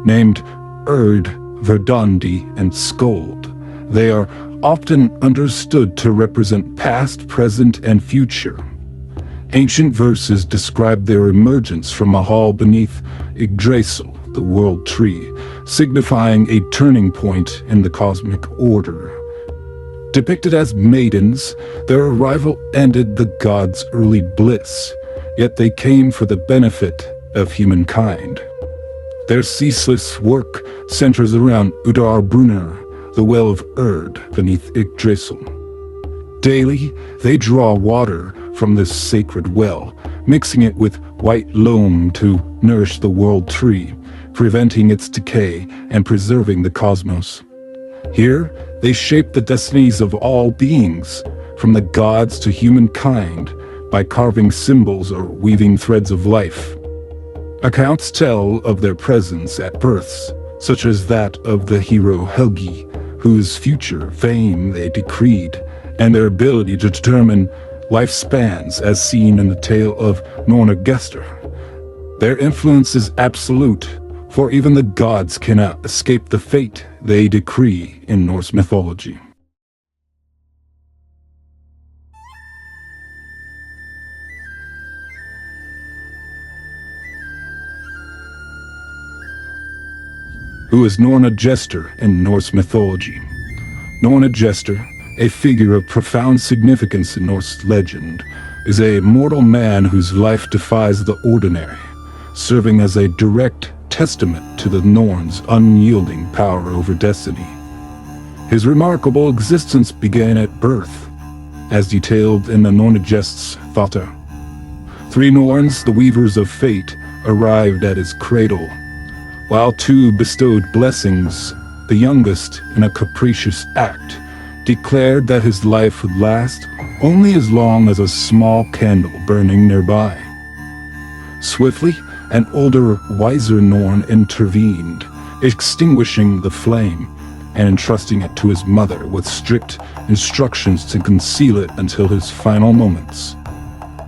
Named Erd, Verdandi, and Skuld, they are often understood to represent past, present, and future. Ancient verses describe their emergence from a hall beneath Yggdrasil, the world tree, signifying a turning point in the cosmic order. Depicted as maidens, their arrival ended the gods' early bliss, yet they came for the benefit of humankind. Their ceaseless work centers around Udarbrunnar, the well of Erd beneath Yggdrasil. Daily, they draw water from this sacred well, mixing it with white loam to nourish the world tree, preventing its decay and preserving the cosmos. Here, they shape the destinies of all beings, from the gods to humankind, by carving symbols or weaving threads of life. Accounts tell of their presence at births, such as that of the hero Helgi, whose future fame they decreed, and their ability to determine lifespans as seen in the tale of Norna-Gestur. Their influence is absolute, for even the gods cannot escape the fate they decree in Norse mythology. Who is Norna-Gestur in Norse mythology? Norna-Gestur, a figure of profound significance in Norse legend, is a mortal man whose life defies the ordinary, serving as a direct testament to the Norns' unyielding power over destiny. His remarkable existence began at birth, as detailed in the Norna-Gest's Thata. 3 Norns, the weavers of fate, arrived at his cradle. While 2 bestowed blessings, the youngest in a capricious act, declared that his life would last only as long as a small candle burning nearby. Swiftly, an older, wiser Norn intervened, extinguishing the flame and entrusting it to his mother with strict instructions to conceal it until his final moments.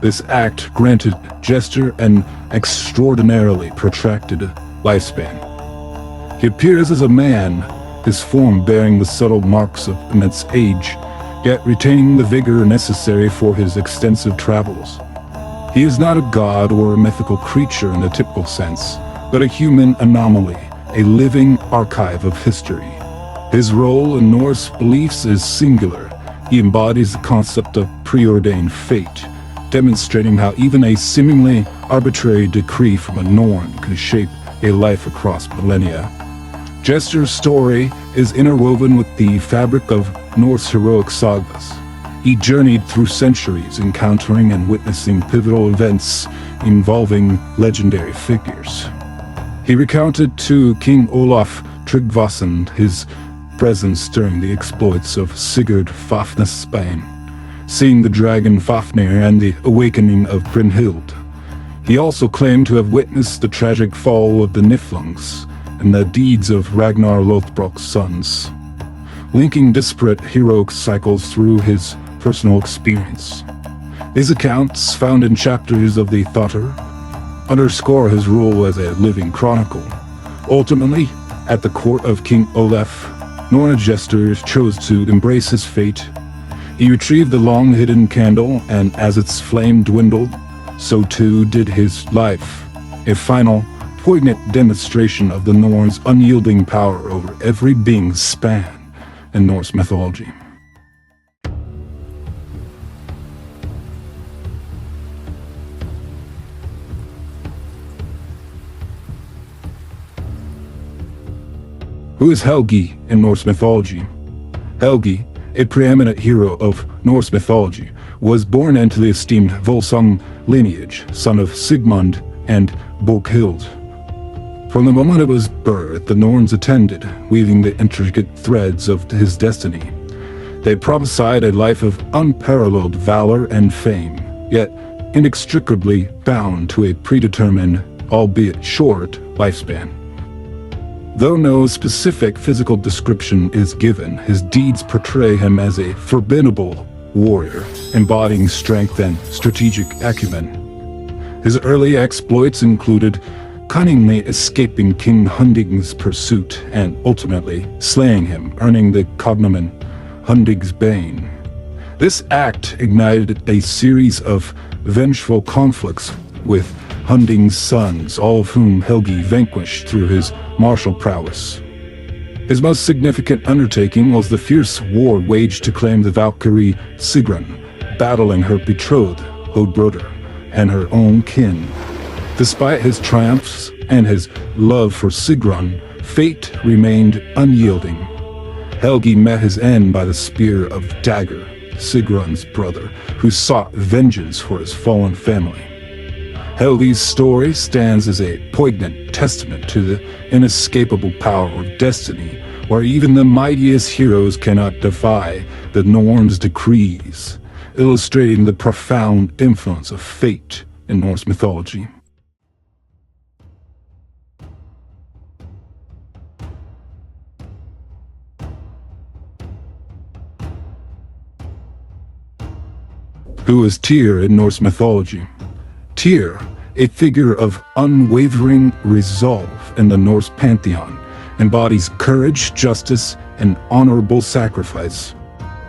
This act granted Gestur an extraordinarily protracted lifespan. He appears as a man, his form bearing the subtle marks of immense age, yet retaining the vigor necessary for his extensive travels. He is not a god or a mythical creature in the typical sense, but a human anomaly, a living archive of history. His role in Norse beliefs is singular. He embodies the concept of preordained fate, demonstrating how even a seemingly arbitrary decree from a Norn can shape a life across millennia. Gestur's story is interwoven with the fabric of Norse heroic sagas. He journeyed through centuries, encountering and witnessing pivotal events involving legendary figures. He recounted to King Olaf Tryggvason his presence during the exploits of Sigurd Fafnir, seeing the dragon Fafnir and the awakening of Brynhild. He also claimed to have witnessed the tragic fall of the Niflungs and the deeds of Ragnar Lothbrok's sons, linking disparate heroic cycles through his personal experience. These accounts, found in chapters of the Surtr, underscore his role as a living chronicle. Ultimately, at the court of King Olaf, Norna-Gestur chose to embrace his fate. He retrieved the long-hidden candle, and as its flame dwindled, so too did his life, a final, poignant demonstration of the Norn's unyielding power over every being's span in Norse mythology. Who is Helgi in Norse mythology? Helgi, a preeminent hero of Norse mythology, was born into the esteemed Volsung lineage, son of Sigmund and Borghild. From the moment of his birth, the Norns attended, weaving the intricate threads of his destiny. They prophesied a life of unparalleled valor and fame, yet inextricably bound to a predetermined, albeit short, lifespan. Though no specific physical description is given, his deeds portray him as a formidable warrior, embodying strength and strategic acumen. His early exploits included cunningly escaping King Hunding's pursuit and ultimately slaying him, earning the cognomen Hunding's Bane. This act ignited a series of vengeful conflicts with Hunding's sons, all of whom Helgi vanquished through his martial prowess. His most significant undertaking was the fierce war waged to claim the Valkyrie Sigrun, battling her betrothed, Hodbroder, and her own kin. Despite his triumphs and his love for Sigrun, fate remained unyielding. Helgi met his end by the spear of Dagger, Sigrun's brother, who sought vengeance for his fallen family. Helgi's story stands as a poignant testament to the inescapable power of destiny, where even the mightiest heroes cannot defy the Norn's decrees, illustrating the profound influence of fate in Norse mythology. Who is Tyr in Norse mythology? Tyr, a figure of unwavering resolve in the Norse pantheon, embodies courage, justice, and honorable sacrifice.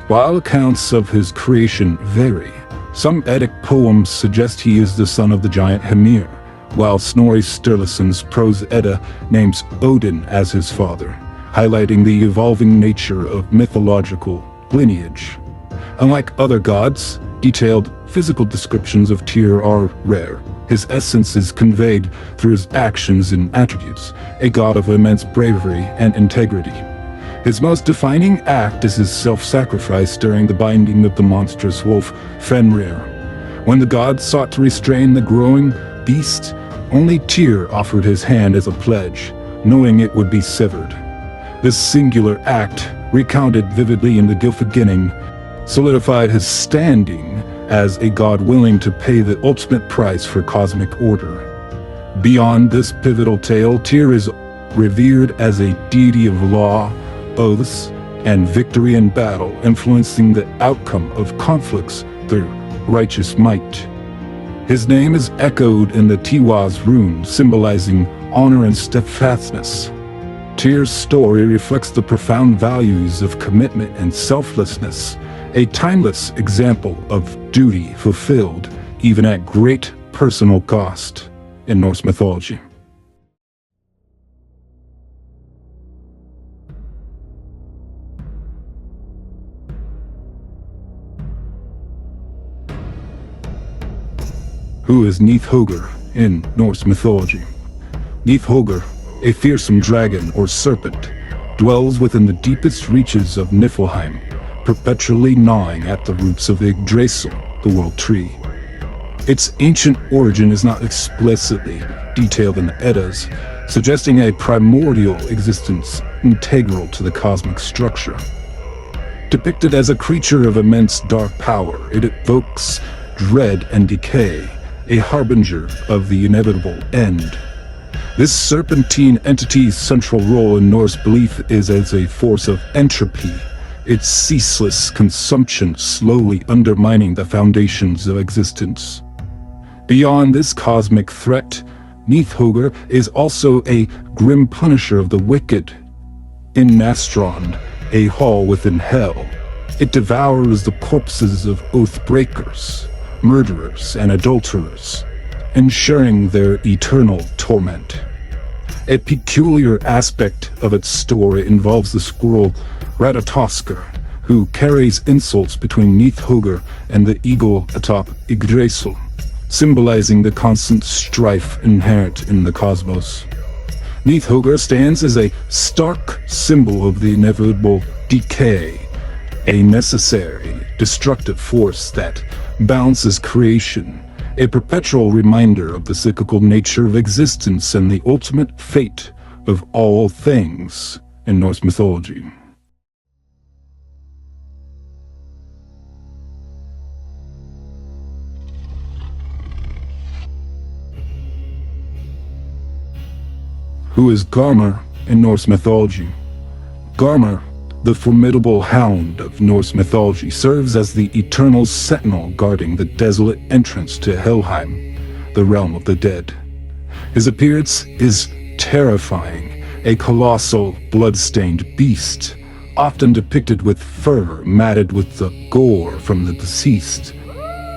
While accounts of his creation vary, some Eddic poems suggest he is the son of the giant Ymir, while Snorri Sturluson's Prose Edda names Odin as his father, highlighting the evolving nature of mythological lineage. Unlike other gods, detailed physical descriptions of Tyr are rare. His essence is conveyed through his actions and attributes, a god of immense bravery and integrity. His most defining act is his self-sacrifice during the binding of the monstrous wolf Fenrir. When the god sought to restrain the growing beast, only Tyr offered his hand as a pledge, knowing it would be severed. This singular act, recounted vividly in the Gylfaginning, solidified his standing as a god willing to pay the ultimate price for cosmic order. Beyond this pivotal tale, Tyr is revered as a deity of law, oaths, and victory in battle, influencing the outcome of conflicts through righteous might. His name is echoed in the Tiwaz rune, symbolizing honor and steadfastness. Tyr's story reflects the profound values of commitment and selflessness, a timeless example of duty fulfilled even at great personal cost in Norse mythology. Who is Niflheim in Norse mythology? Niflheim, a fearsome dragon or serpent, dwells within the deepest reaches of Niflheim, perpetually gnawing at the roots of Yggdrasil, the world tree. Its ancient origin is not explicitly detailed in the Eddas, suggesting a primordial existence integral to the cosmic structure. Depicted as a creature of immense dark power, it evokes dread and decay, a harbinger of the inevitable end. This serpentine entity's central role in Norse belief is as a force of entropy, its ceaseless consumption slowly undermining the foundations of existence. Beyond this cosmic threat, Niflheim is also a grim punisher of the wicked. In Nastrond, a hall within hell, it devours the corpses of oath breakers, murderers, and adulterers, ensuring their eternal torment. A peculiar aspect of its story involves the squirrel Ratatoskr, who carries insults between Niflheim and the eagle atop Yggdrasil, symbolizing the constant strife inherent in the cosmos. Niflheim stands as a stark symbol of the inevitable decay, a necessary, destructive force that balances creation, a perpetual reminder of the cyclical nature of existence and the ultimate fate of all things in Norse mythology. Who is Garmr in Norse mythology? Garmr, the formidable hound of Norse mythology, serves as the eternal sentinel guarding the desolate entrance to Helheim, the realm of the dead. His appearance is terrifying, a colossal, blood-stained beast, often depicted with fur matted with the gore from the deceased,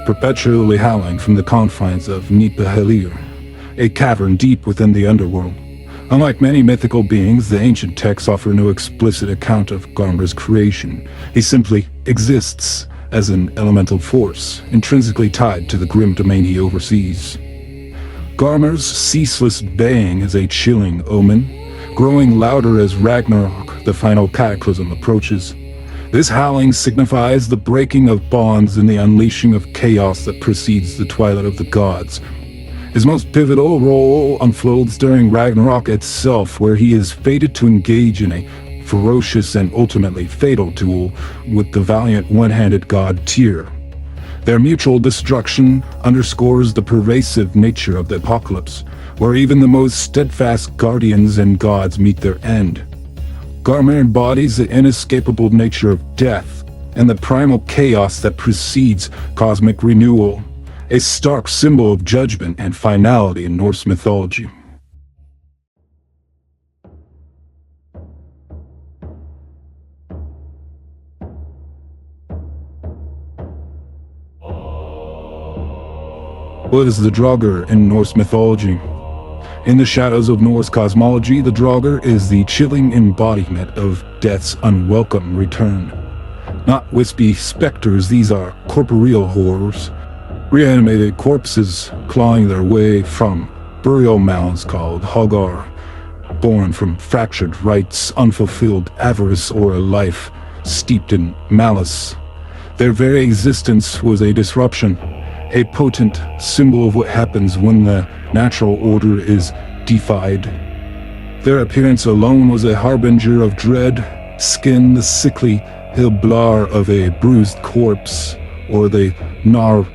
perpetually howling from the confines of Niflheim, a cavern deep within the underworld. Unlike many mythical beings, the ancient texts offer no explicit account of Garmr's creation. He simply exists as an elemental force, intrinsically tied to the grim domain he oversees. Garmr's ceaseless baying is a chilling omen, growing louder as Ragnarok, the final cataclysm, approaches. This howling signifies the breaking of bonds and the unleashing of chaos that precedes the twilight of the gods. His most pivotal role unfolds during Ragnarok itself, where he is fated to engage in a ferocious and ultimately fatal duel with the valiant one-handed god Tyr. Their mutual destruction underscores the pervasive nature of the apocalypse, where even the most steadfast guardians and gods meet their end. Garmr embodies the inescapable nature of death and the primal chaos that precedes cosmic renewal, a stark symbol of judgment and finality in Norse mythology. What is the Draugr in Norse mythology? In the shadows of Norse cosmology, the Draugr is the chilling embodiment of death's unwelcome return. Not wispy specters, these are corporeal horrors. Reanimated corpses clawing their way from burial mounds called Hagar, born from fractured rites, unfulfilled avarice, or a life steeped in malice. Their very existence was a disruption, a potent symbol of what happens when the natural order is defied. Their appearance alone was a harbinger of dread, skin the sickly hillblar of a bruised corpse, or the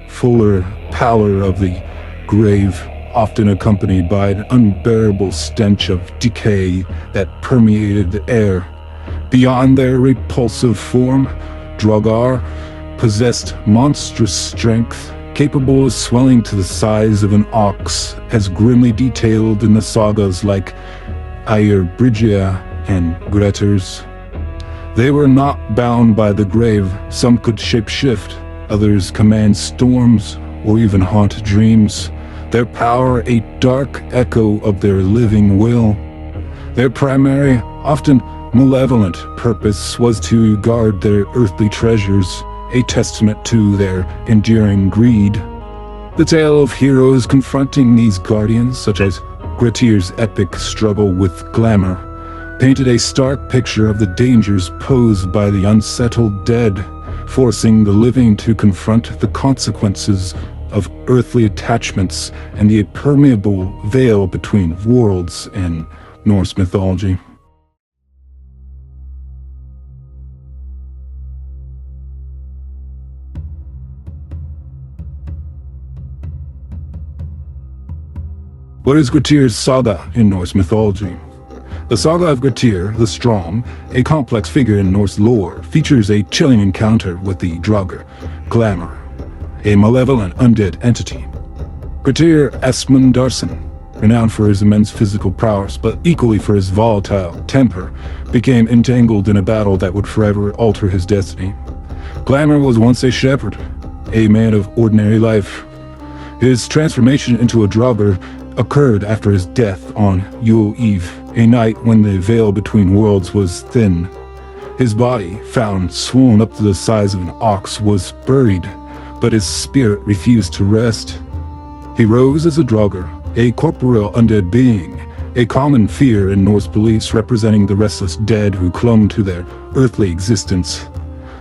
fuller pallor of the grave, often accompanied by an unbearable stench of decay that permeated the air. Beyond their repulsive form, Draugr possessed monstrous strength, capable of swelling to the size of an ox, as grimly detailed in the sagas like Eyrbyggja and Grettir's. They were not bound by the grave. Some could shapeshift, others command storms, or even haunt dreams. Their power a dark echo of their living will. Their primary, often malevolent purpose was to guard their earthly treasures, a testament to their enduring greed. The tale of heroes confronting these guardians, such as Grettir's epic struggle with glamour, painted a stark picture of the dangers posed by the unsettled dead, forcing the living to confront the consequences of earthly attachments and the impermeable veil between worlds in Norse mythology. What is Grettir's saga in Norse mythology? The Saga of Grettir the Strong, a complex figure in Norse lore, features a chilling encounter with the Draugr, Glamour, a malevolent undead entity. Grettir Asmundarson, renowned for his immense physical prowess but equally for his volatile temper, became entangled in a battle that would forever alter his destiny. Glamour was once a shepherd, a man of ordinary life. His transformation into a Draugr occurred after his death on Yule Eve, a night when the veil between worlds was thin. His body, found swollen up to the size of an ox, was buried, but his spirit refused to rest. He rose as a Draugr, a corporeal undead being, a common fear in Norse beliefs representing the restless dead who clung to their earthly existence.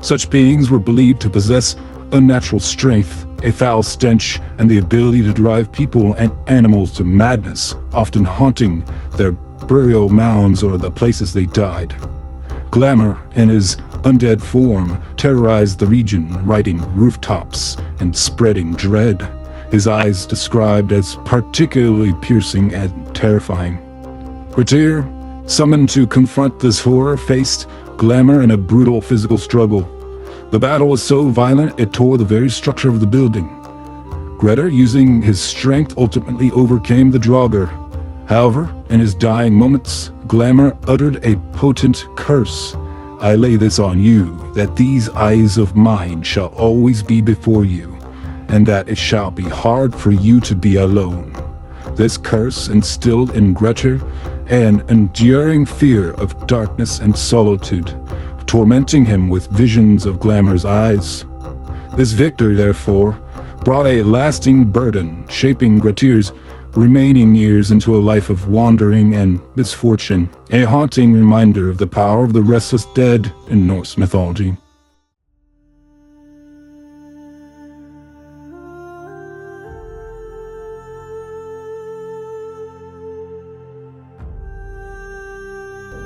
Such beings were believed to possess unnatural strength, a foul stench, and the ability to drive people and animals to madness, often haunting their burial mounds or the places they died. Glamour, in his undead form, terrorized the region, riding rooftops and spreading dread, his eyes described as particularly piercing and terrifying. Grettir, summoned to confront this horror, faced Glamour in a brutal physical struggle. The battle was so violent it tore the very structure of the building. Grettir, using his strength, ultimately overcame the Draugr. However, in his dying moments, Glamour uttered a potent curse. "I lay this on you, that these eyes of mine shall always be before you, and that it shall be hard for you to be alone." This curse instilled in Grettir an enduring fear of darkness and solitude, tormenting him with visions of Glamour's eyes. This victory, therefore, brought a lasting burden, shaping Grettir's remaining years into a life of wandering and misfortune, a haunting reminder of the power of the restless dead in Norse mythology.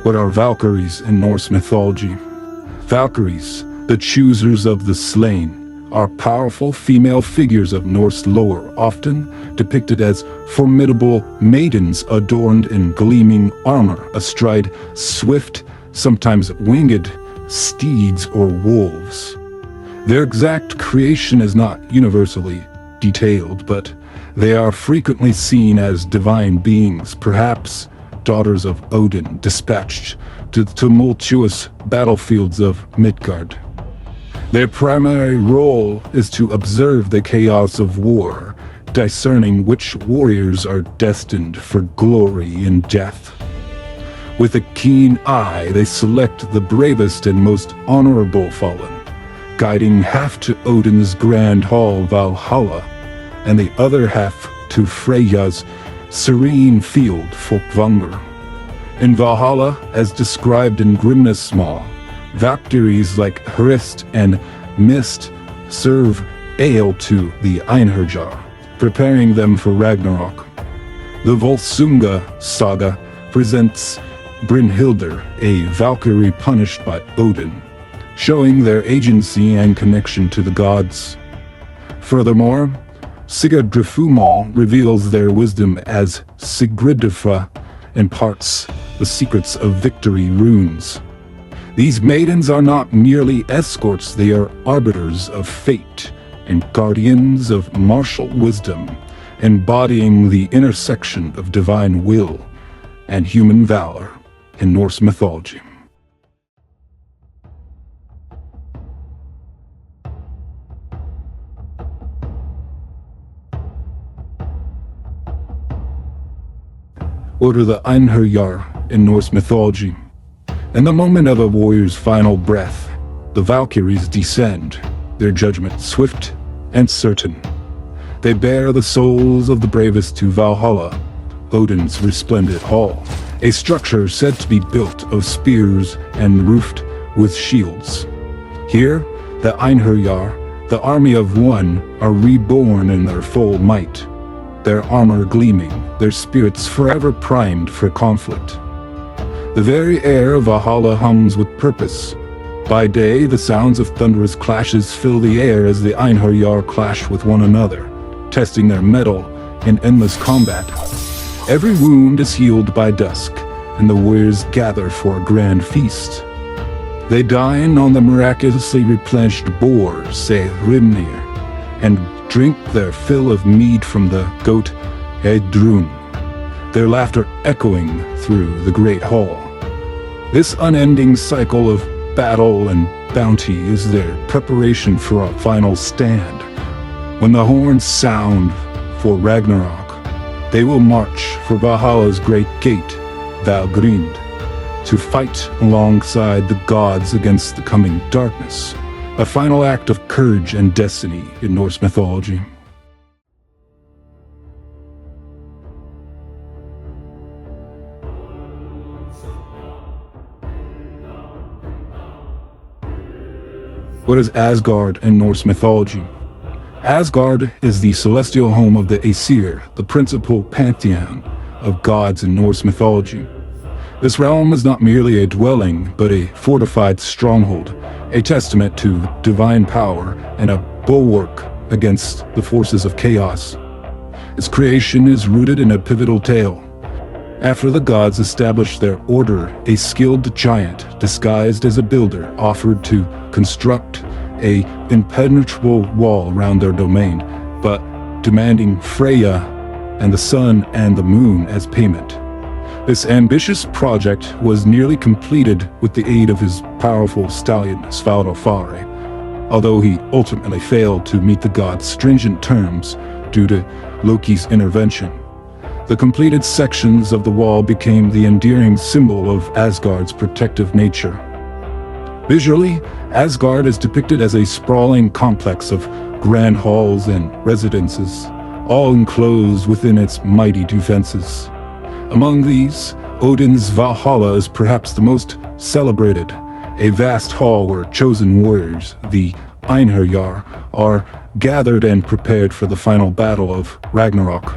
What are Valkyries in Norse mythology? Valkyries, the choosers of the slain, are powerful female figures of Norse lore, often depicted as formidable maidens adorned in gleaming armor, astride swift, sometimes winged, steeds or wolves. Their exact creation is not universally detailed, but they are frequently seen as divine beings, perhaps daughters of Odin, dispatched to the tumultuous battlefields of Midgard. Their primary role is to observe the chaos of war, discerning which warriors are destined for glory and death. With a keen eye, they select the bravest and most honorable fallen, guiding half to Odin's grand hall Valhalla, and the other half to Freya's serene field Folkvangr. In Valhalla, as described in Grimnismal, Valkyries like Hrist and Mist serve ale to the Einherjar, preparing them for Ragnarok. The Volsunga saga presents Brynhildr, a Valkyrie punished by Odin, showing their agency and connection to the gods. Furthermore, Sigurdrifumal reveals their wisdom as Sigridrifa imparts the secrets of victory runes. These maidens are not merely escorts, they are arbiters of fate and guardians of martial wisdom, embodying the intersection of divine will and human valor in Norse mythology. What are the Einherjar in Norse mythology? In the moment of a warrior's final breath, the Valkyries descend, their judgment swift and certain. They bear the souls of the bravest to Valhalla, Odin's resplendent hall, a structure said to be built of spears and roofed with shields. Here, the Einherjar, the army of one, are reborn in their full might, their armor gleaming, their spirits forever primed for conflict. The very air of Valhalla hums with purpose. By day, the sounds of thunderous clashes fill the air as the Einherjar clash with one another, testing their mettle in endless combat. Every wound is healed by dusk, and the warriors gather for a grand feast. They dine on the miraculously replenished Borr, say Hrymnir, and drink their fill of mead from the goat Heidrun, their laughter echoing through the great hall. This unending cycle of battle and bounty is their preparation for a final stand. When the horns sound for Ragnarok, they will march for Valhalla's great gate, Valgrind, to fight alongside the gods against the coming darkness, a final act of courage and destiny in Norse mythology. What is Asgard in Norse mythology? Asgard is the celestial home of the Aesir, the principal pantheon of gods in Norse mythology. This realm is not merely a dwelling, but a fortified stronghold, a testament to divine power and a bulwark against the forces of chaos. Its creation is rooted in a pivotal tale. After the gods established their order, a skilled giant, disguised as a builder, offered to construct an impenetrable wall around their domain, but demanding Freya and the sun and the moon as payment. This ambitious project was nearly completed with the aid of his powerful stallion Svadilfari, although he ultimately failed to meet the gods' stringent terms due to Loki's intervention. The completed sections of the wall became the endearing symbol of Asgard's protective nature. Visually, Asgard is depicted as a sprawling complex of grand halls and residences, all enclosed within its mighty defenses. Among these, Odin's Valhalla is perhaps the most celebrated, a vast hall where chosen warriors, the Einherjar, are gathered and prepared for the final battle of Ragnarok.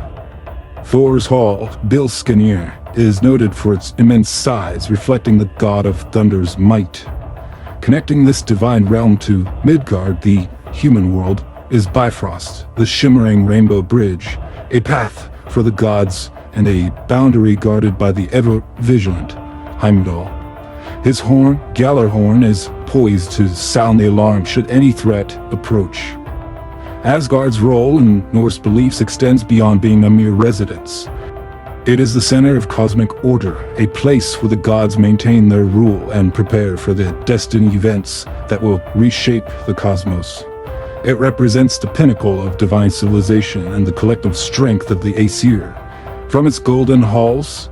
Thor's hall, Bilskirnir, is noted for its immense size, reflecting the god of thunder's might. Connecting this divine realm to Midgard, the human world, is Bifrost, the shimmering rainbow bridge, a path for the gods and a boundary guarded by the ever-vigilant Heimdall. His horn, Gjallarhorn, is poised to sound the alarm should any threat approach. Asgard's role in Norse beliefs extends beyond being a mere residence. It is the center of cosmic order, a place where the gods maintain their rule and prepare for the destined events that will reshape the cosmos. It represents the pinnacle of divine civilization and the collective strength of the Aesir. From its golden halls,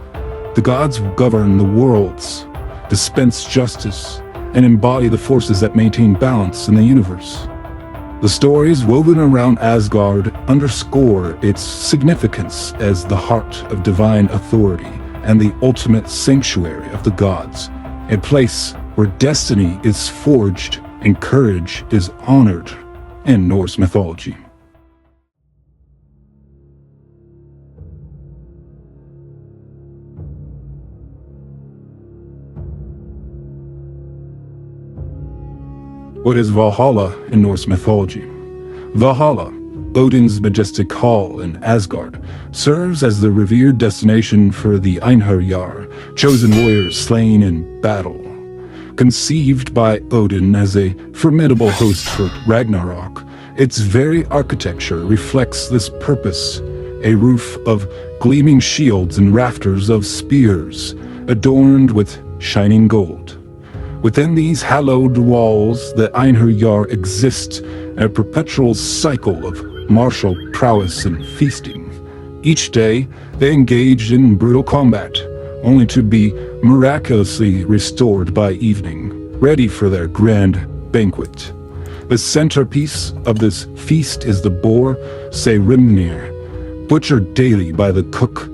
the gods govern the worlds, dispense justice, and embody the forces that maintain balance in the universe. The stories woven around Asgard underscore its significance as the heart of divine authority and the ultimate sanctuary of the gods, a place where destiny is forged and courage is honored in Norse mythology. What is Valhalla in Norse mythology? Valhalla, Odin's majestic hall in Asgard, serves as the revered destination for the Einherjar, chosen warriors slain in battle. Conceived by Odin as a formidable host for Ragnarok, its very architecture reflects this purpose, a roof of gleaming shields and rafters of spears, adorned with shining gold. Within these hallowed walls, the Einherjar exist in a perpetual cycle of martial prowess and feasting. Each day, they engage in brutal combat, only to be miraculously restored by evening, ready for their grand banquet. The centerpiece of this feast is the boar Sleipnir, butchered daily by the cook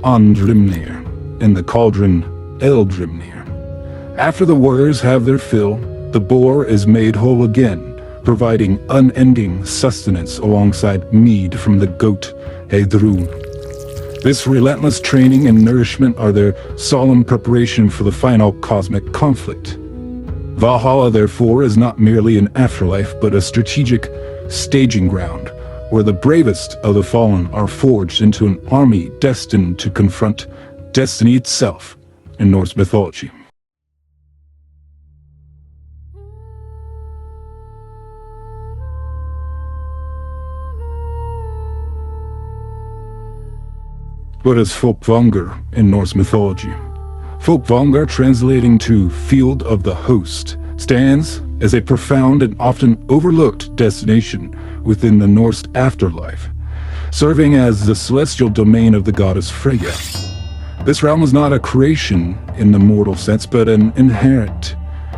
Angrboða in the cauldron Eldrimnir. After the warriors have their fill, the boar is made whole again, providing unending sustenance alongside mead from the goat Heidrun. This relentless training and nourishment are their solemn preparation for the final cosmic conflict. Valhalla, therefore, is not merely an afterlife, but a strategic staging ground, where the bravest of the fallen are forged into an army destined to confront destiny itself in Norse mythology. What is Folkvangur in Norse mythology? Folkvangur, translating to Field of the Host, stands as a profound and often overlooked destination within the Norse afterlife, serving as the celestial domain of the goddess Freya. This realm is not a creation in the mortal sense, but an inherent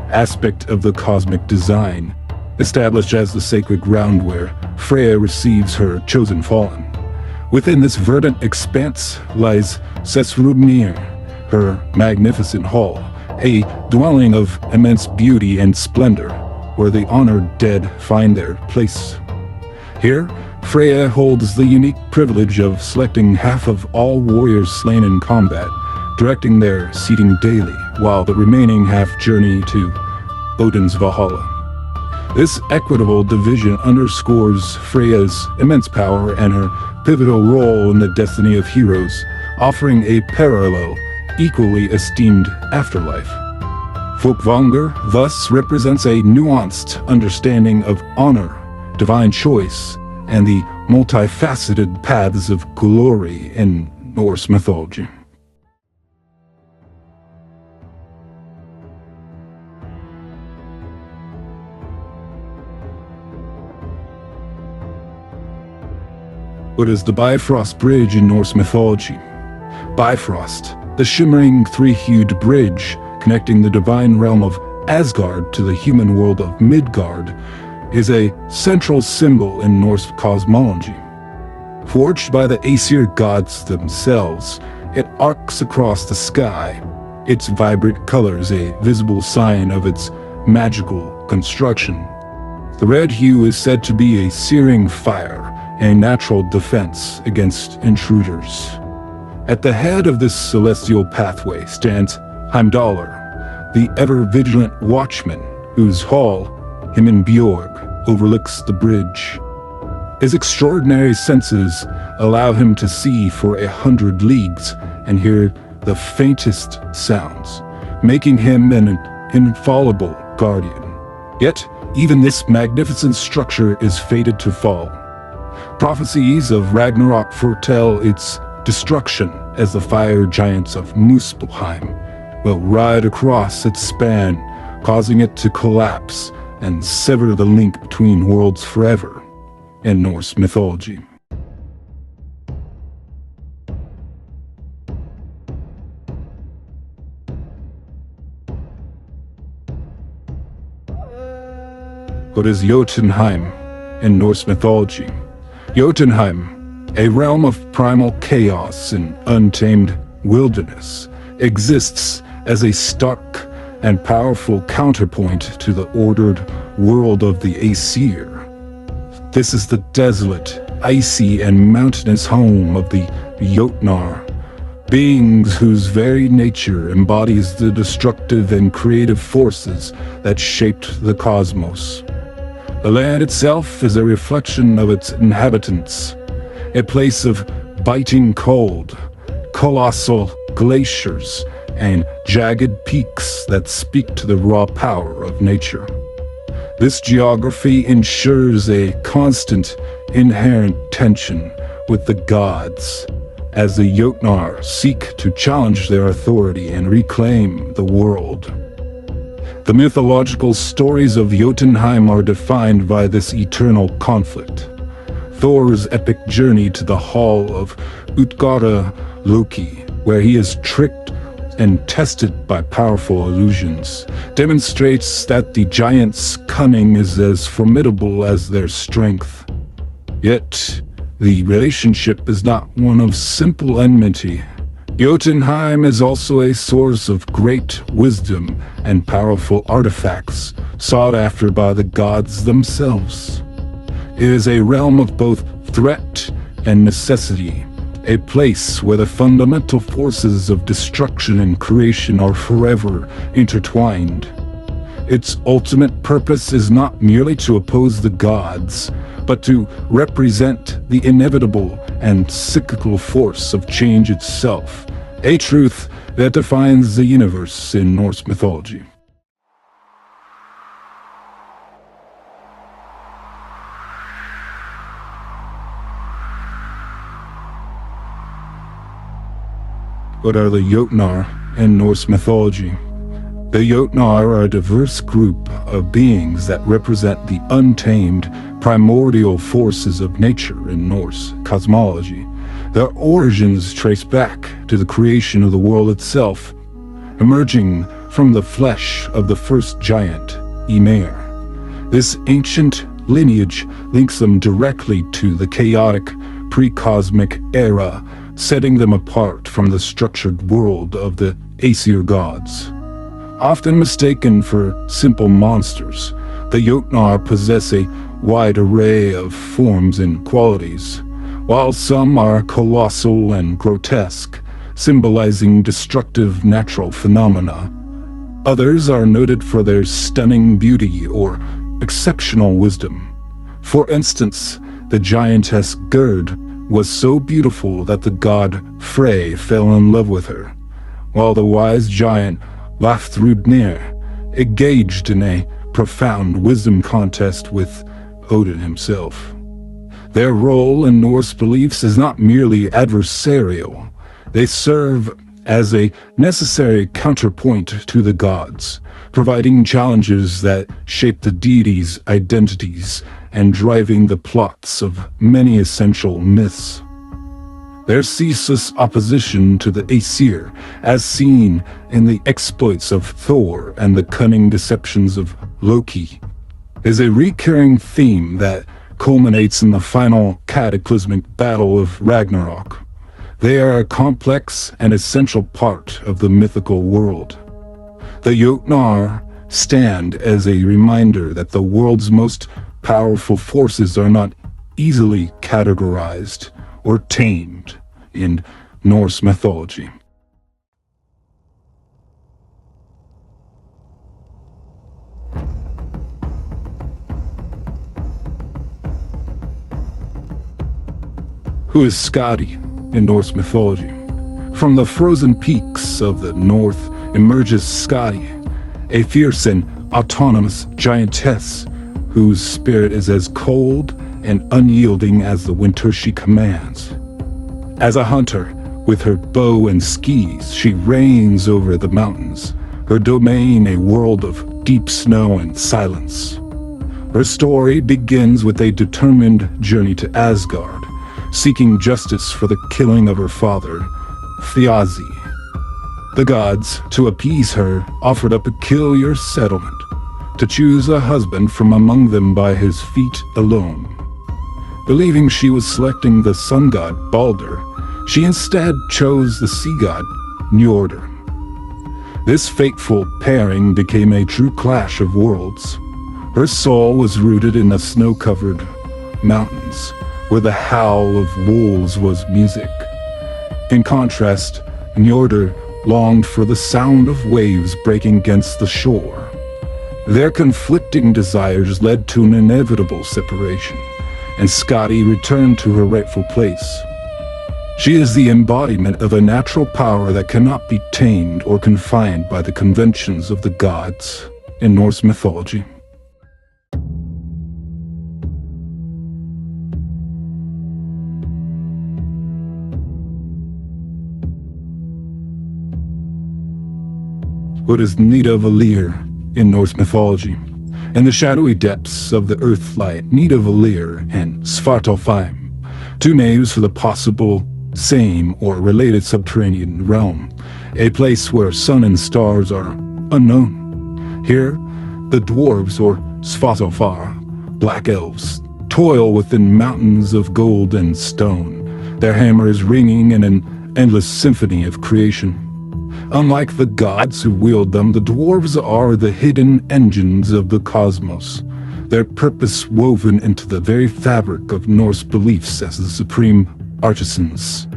aspect of the cosmic design, established as the sacred ground where Freya receives her chosen fallen. Within this verdant expanse lies Sleipnir, her magnificent hall, a dwelling of immense beauty and splendor, where the honored dead find their place. Here, Freya holds the unique privilege of selecting half of all warriors slain in combat, directing their seating daily, while the remaining half journey to Odin's Valhalla. This equitable division underscores Freya's immense power and her pivotal role in the destiny of heroes, offering a parallel, equally esteemed afterlife. Folkvangur thus represents a nuanced understanding of honor, divine choice, and the multifaceted paths of glory in Norse mythology. What is the Bifrost Bridge in Norse mythology? Bifrost, the shimmering three-hued bridge connecting the divine realm of Asgard to the human world of Midgard, is a central symbol in Norse cosmology. Forged by the Aesir gods themselves, it arcs across the sky, its vibrant colors a visible sign of its magical construction. The red hue is said to be a searing fire, a natural defense against intruders. At the head of this celestial pathway stands Heimdallr, the ever-vigilant watchman whose hall, Himinbjörg, overlooks the bridge. His extraordinary senses allow him to see for 100 leagues and hear the faintest sounds, making him an infallible guardian. Yet, even this magnificent structure is fated to fall. Prophecies of Ragnarok foretell its destruction as the fire giants of Muspelheim will ride across its span, causing it to collapse and sever the link between worlds forever in Norse mythology. What is Jotunheim in Norse mythology? Jotunheim, a realm of primal chaos and untamed wilderness, exists as a stark and powerful counterpoint to the ordered world of the Aesir. This is the desolate, icy, and mountainous home of the Jotnar, beings whose very nature embodies the destructive and creative forces that shaped the cosmos. The land itself is a reflection of its inhabitants, a place of biting cold, colossal glaciers, and jagged peaks that speak to the raw power of nature. This geography ensures a constant, inherent tension with the gods, as the Jotnar seek to challenge their authority and reclaim the world. The mythological stories of Jotunheim are defined by this eternal conflict. Thor's epic journey to the hall of Utgarda Loki, where he is tricked and tested by powerful illusions, demonstrates that the giants' cunning is as formidable as their strength. Yet, the relationship is not one of simple enmity. Jotunheim is also a source of great wisdom and powerful artifacts sought after by the gods themselves. It is a realm of both threat and necessity, a place where the fundamental forces of destruction and creation are forever intertwined. Its ultimate purpose is not merely to oppose the gods, but to represent the inevitable and cyclical force of change itself, a truth that defines the universe in Norse mythology. What are the Jotnar in Norse mythology? The Jotnar are a diverse group of beings that represent the untamed, primordial forces of nature in Norse cosmology. Their origins trace back to the creation of the world itself, emerging from the flesh of the first giant, Ymir. This ancient lineage links them directly to the chaotic, pre-cosmic era, setting them apart from the structured world of the Aesir gods. Often mistaken for simple monsters, the Jotnar possess a wide array of forms and qualities. While some are colossal and grotesque, symbolizing destructive natural phenomena, others are noted for their stunning beauty or exceptional wisdom. For instance, the giantess Gerd was so beautiful that the god Frey fell in love with her, while the wise giant Vafthrûdnir engaged in a profound wisdom contest with Odin himself. Their role in Norse beliefs is not merely adversarial. They serve as a necessary counterpoint to the gods, providing challenges that shape the deities' identities and driving the plots of many essential myths. Their ceaseless opposition to the Aesir, as seen in the exploits of Thor and the cunning deceptions of Loki, is a recurring theme that culminates in the final cataclysmic battle of Ragnarok. They are a complex and essential part of the mythical world. The Jotnar stand as a reminder that the world's most powerful forces are not easily categorized or tamed in Norse mythology. Who is Skadi in Norse mythology? From the frozen peaks of the north emerges Skadi, a fierce and autonomous giantess whose spirit is as cold and unyielding as the winter she commands. As a hunter, with her bow and skis, she reigns over the mountains, her domain a world of deep snow and silence. Her story begins with a determined journey to Asgard, seeking justice for the killing of her father, Thiazi. The gods, to appease her, offered a peculiar settlement, to choose a husband from among them by his feet alone. Believing she was selecting the sun god Balder, she instead chose the sea god Njordr. This fateful pairing became a true clash of worlds. Her soul was rooted in the snow-covered mountains, where the howl of wolves was music. In contrast, Njordr longed for the sound of waves breaking against the shore. Their conflicting desires led to an inevitable separation, and Skadi returned to her rightful place. She is the embodiment of a natural power that cannot be tamed or confined by the conventions of the gods in Norse mythology. What is Nidavellir in Norse mythology? In the shadowy depths of the earth lie Nidavellir and Svartalfheim, two names for the possible same or related subterranean realm, a place where sun and stars are unknown. Here, the dwarves, or Svartalfar, black elves, toil within mountains of gold and stone, their hammers ringing in an endless symphony of creation. Unlike the gods who wield them, the dwarves are the hidden engines of the cosmos, their purpose woven into the very fabric of Norse beliefs as the supreme artisans.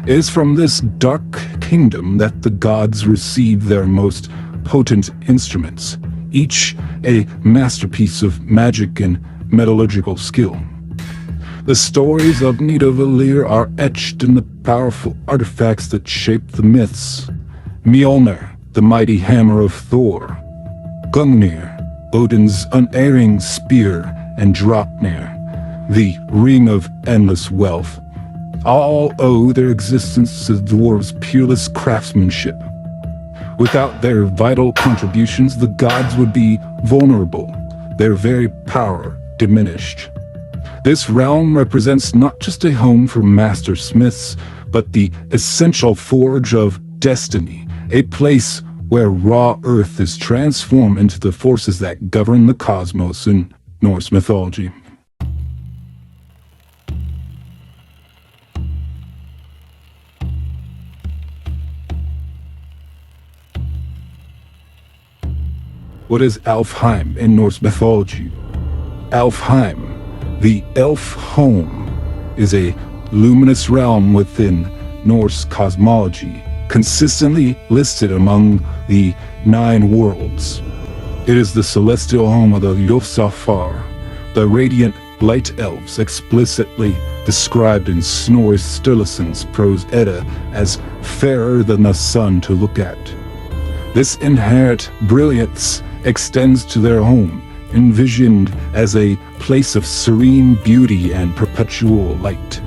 It is from this dark kingdom that the gods receive their most potent instruments, each a masterpiece of magic and metallurgical skill. The stories of Nidavellir are etched in the powerful artifacts that shape the myths. Mjölnir, the mighty hammer of Thor; Gungnir, Odin's unerring spear; and Draupnir, the ring of endless wealth. All owe their existence to the dwarves' peerless craftsmanship. Without their vital contributions, the gods would be vulnerable, their very power diminished. This realm represents not just a home for master smiths, but the essential forge of destiny, a place where raw earth is transformed into the forces that govern the cosmos in Norse mythology. What is Alfheim in Norse mythology? Alfheim, the elf home, is a luminous realm within Norse cosmology, consistently listed among the 9 worlds. It is the celestial home of the Ljósafar, the radiant light elves, explicitly described in Snorri Sturluson's Prose Edda as fairer than the sun to look at. This inherent brilliance extends to their home, envisioned as a place of serene beauty and perpetual light.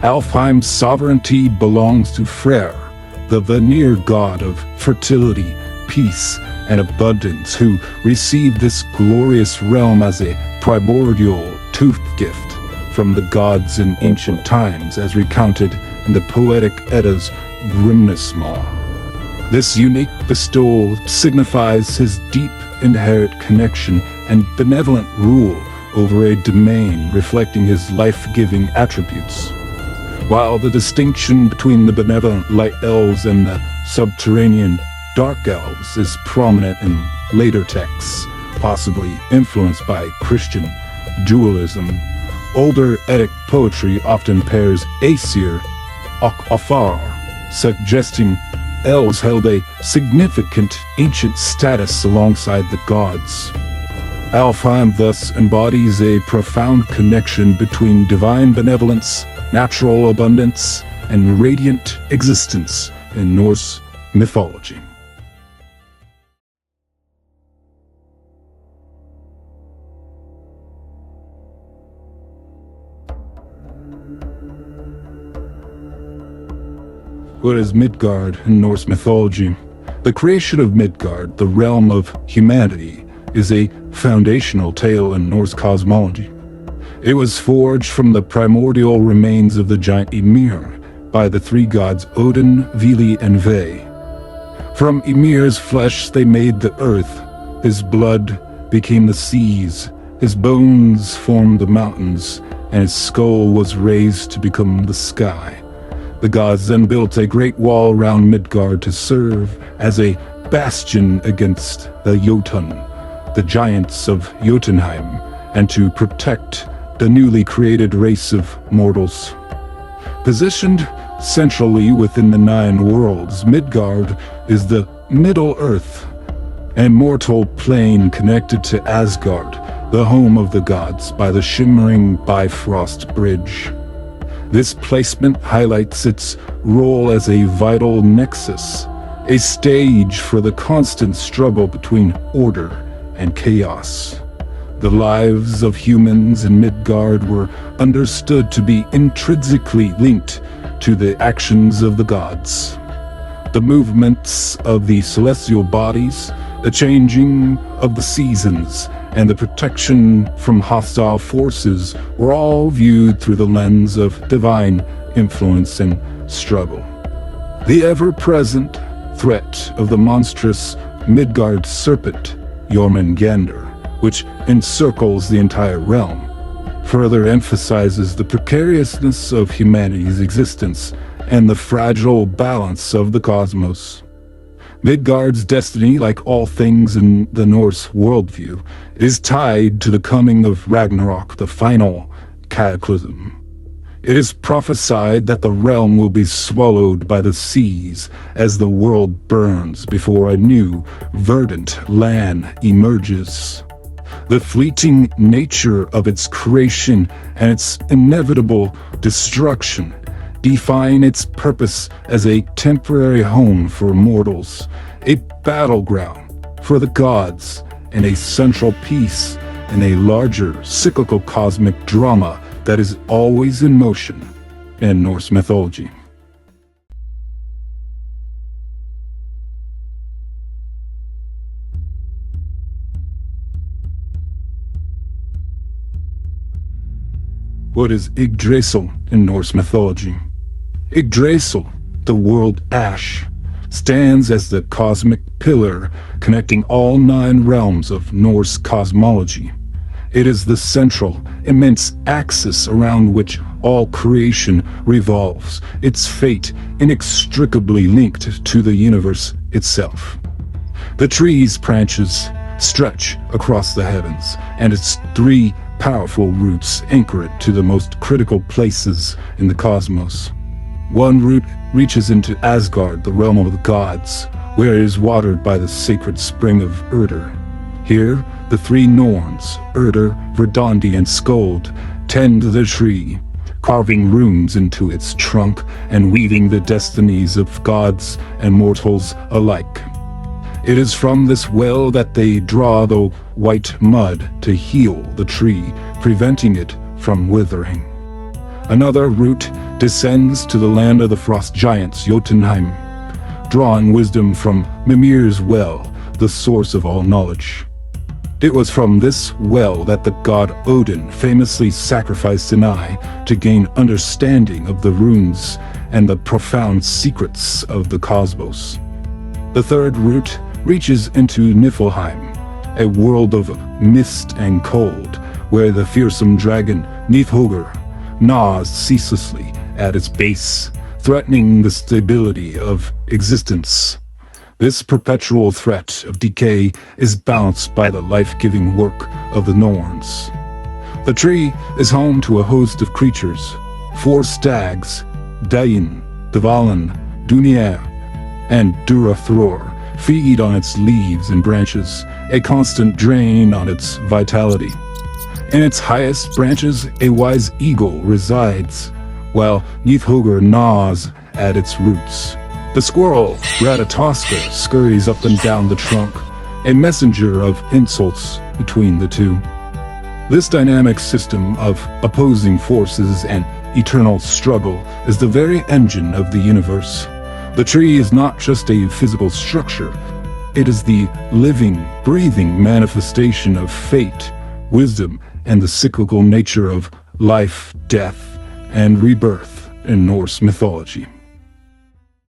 Alfheim's sovereignty belongs to Freyr, the Vanir god of fertility, peace, and abundance, who received this glorious realm as a primordial tooth gift from the gods in ancient times, as recounted in the poetic Edda's Grimnismal. This unique bestowal signifies his deep inherent connection and benevolent rule over a domain, reflecting his life-giving attributes. While the distinction between the benevolent light elves and the subterranean dark elves is prominent in later texts, possibly influenced by Christian dualism, older Eddic poetry often pairs Aesir och Afar, suggesting elves held a significant ancient status alongside the gods. Alfheim thus embodies a profound connection between divine benevolence, natural abundance, and radiant existence in Norse mythology. What is Midgard in Norse mythology? The creation of Midgard, the realm of humanity, is a foundational tale in Norse cosmology. It was forged from the primordial remains of the giant Ymir by the 3 gods Odin, Vili, and Ve. From Ymir's flesh they made the earth, his blood became the seas, his bones formed the mountains, and his skull was raised to become the sky. The gods then built a great wall around Midgard to serve as a bastion against the Jotun, the giants of Jotunheim, and to protect the newly created race of mortals. Positioned Centrally within the 9 worlds, Midgard is the Middle Earth, a mortal plane connected to Asgard, the home of the gods, by the shimmering Bifrost Bridge. This placement highlights its role as a vital nexus, a stage for the constant struggle between order and chaos. The lives of humans in Midgard were understood to be intrinsically linked to the actions of the gods. The movements of the celestial bodies, the changing of the seasons, and the protection from hostile forces were all viewed through the lens of divine influence and struggle. The ever-present threat of the monstrous Midgard serpent, Jörmungandr, which encircles the entire realm, further emphasizes the precariousness of humanity's existence and the fragile balance of the cosmos. Midgard's destiny, like all things in the Norse worldview, is tied to the coming of Ragnarok, the final cataclysm. It is prophesied that the realm will be swallowed by the seas as the world burns before a new, verdant land emerges. The fleeting nature of its creation and its inevitable destruction define its purpose as a temporary home for mortals, a battleground for the gods, and a central piece in a larger cyclical cosmic drama that is always in motion in Norse mythology. What is Yggdrasil in Norse mythology? Yggdrasil, the world ash, stands as the cosmic pillar connecting all 9 realms of Norse cosmology. It is the central, immense axis around which all creation revolves, its fate inextricably linked to the universe itself. The tree's branches stretch across the heavens, and its 3 powerful roots anchor it to the most critical places in the cosmos. One root reaches into Asgard, the realm of the gods, where it is watered by the sacred spring of Surtr. Here, the 3 Norns, Surtr, Verdandi, and Skuld, tend the tree, carving runes into its trunk and weaving the destinies of gods and mortals alike. It is from this well that they draw the white mud to heal the tree, preventing it from withering. Another root descends to the land of the frost giants, Jotunheim, drawing wisdom from Mímir's well, the source of all knowledge. It was from this well that the god Odin famously sacrificed an eye to gain understanding of the runes and the profound secrets of the cosmos. The third root reaches into Niflheim, a world of mist and cold, where the fearsome dragon Niflheim gnaws ceaselessly at its base, threatening the stability of existence. This perpetual threat of decay is balanced by the life-giving work of the Norns. The tree is home to a host of creatures. 4 stags, Dain, Dvalin, Dunir, and Durathror, feed on its leaves and branches, a constant drain on its vitality. In its highest branches, a wise eagle resides, while Niflheim gnaws at its roots. The squirrel, Ratatoskr, scurries up and down the trunk, a messenger of insults between the 2. This dynamic system of opposing forces and eternal struggle is the very engine of the universe. The tree is not just a physical structure, it is the living, breathing manifestation of fate, wisdom, and the cyclical nature of life, death, and rebirth in Norse mythology.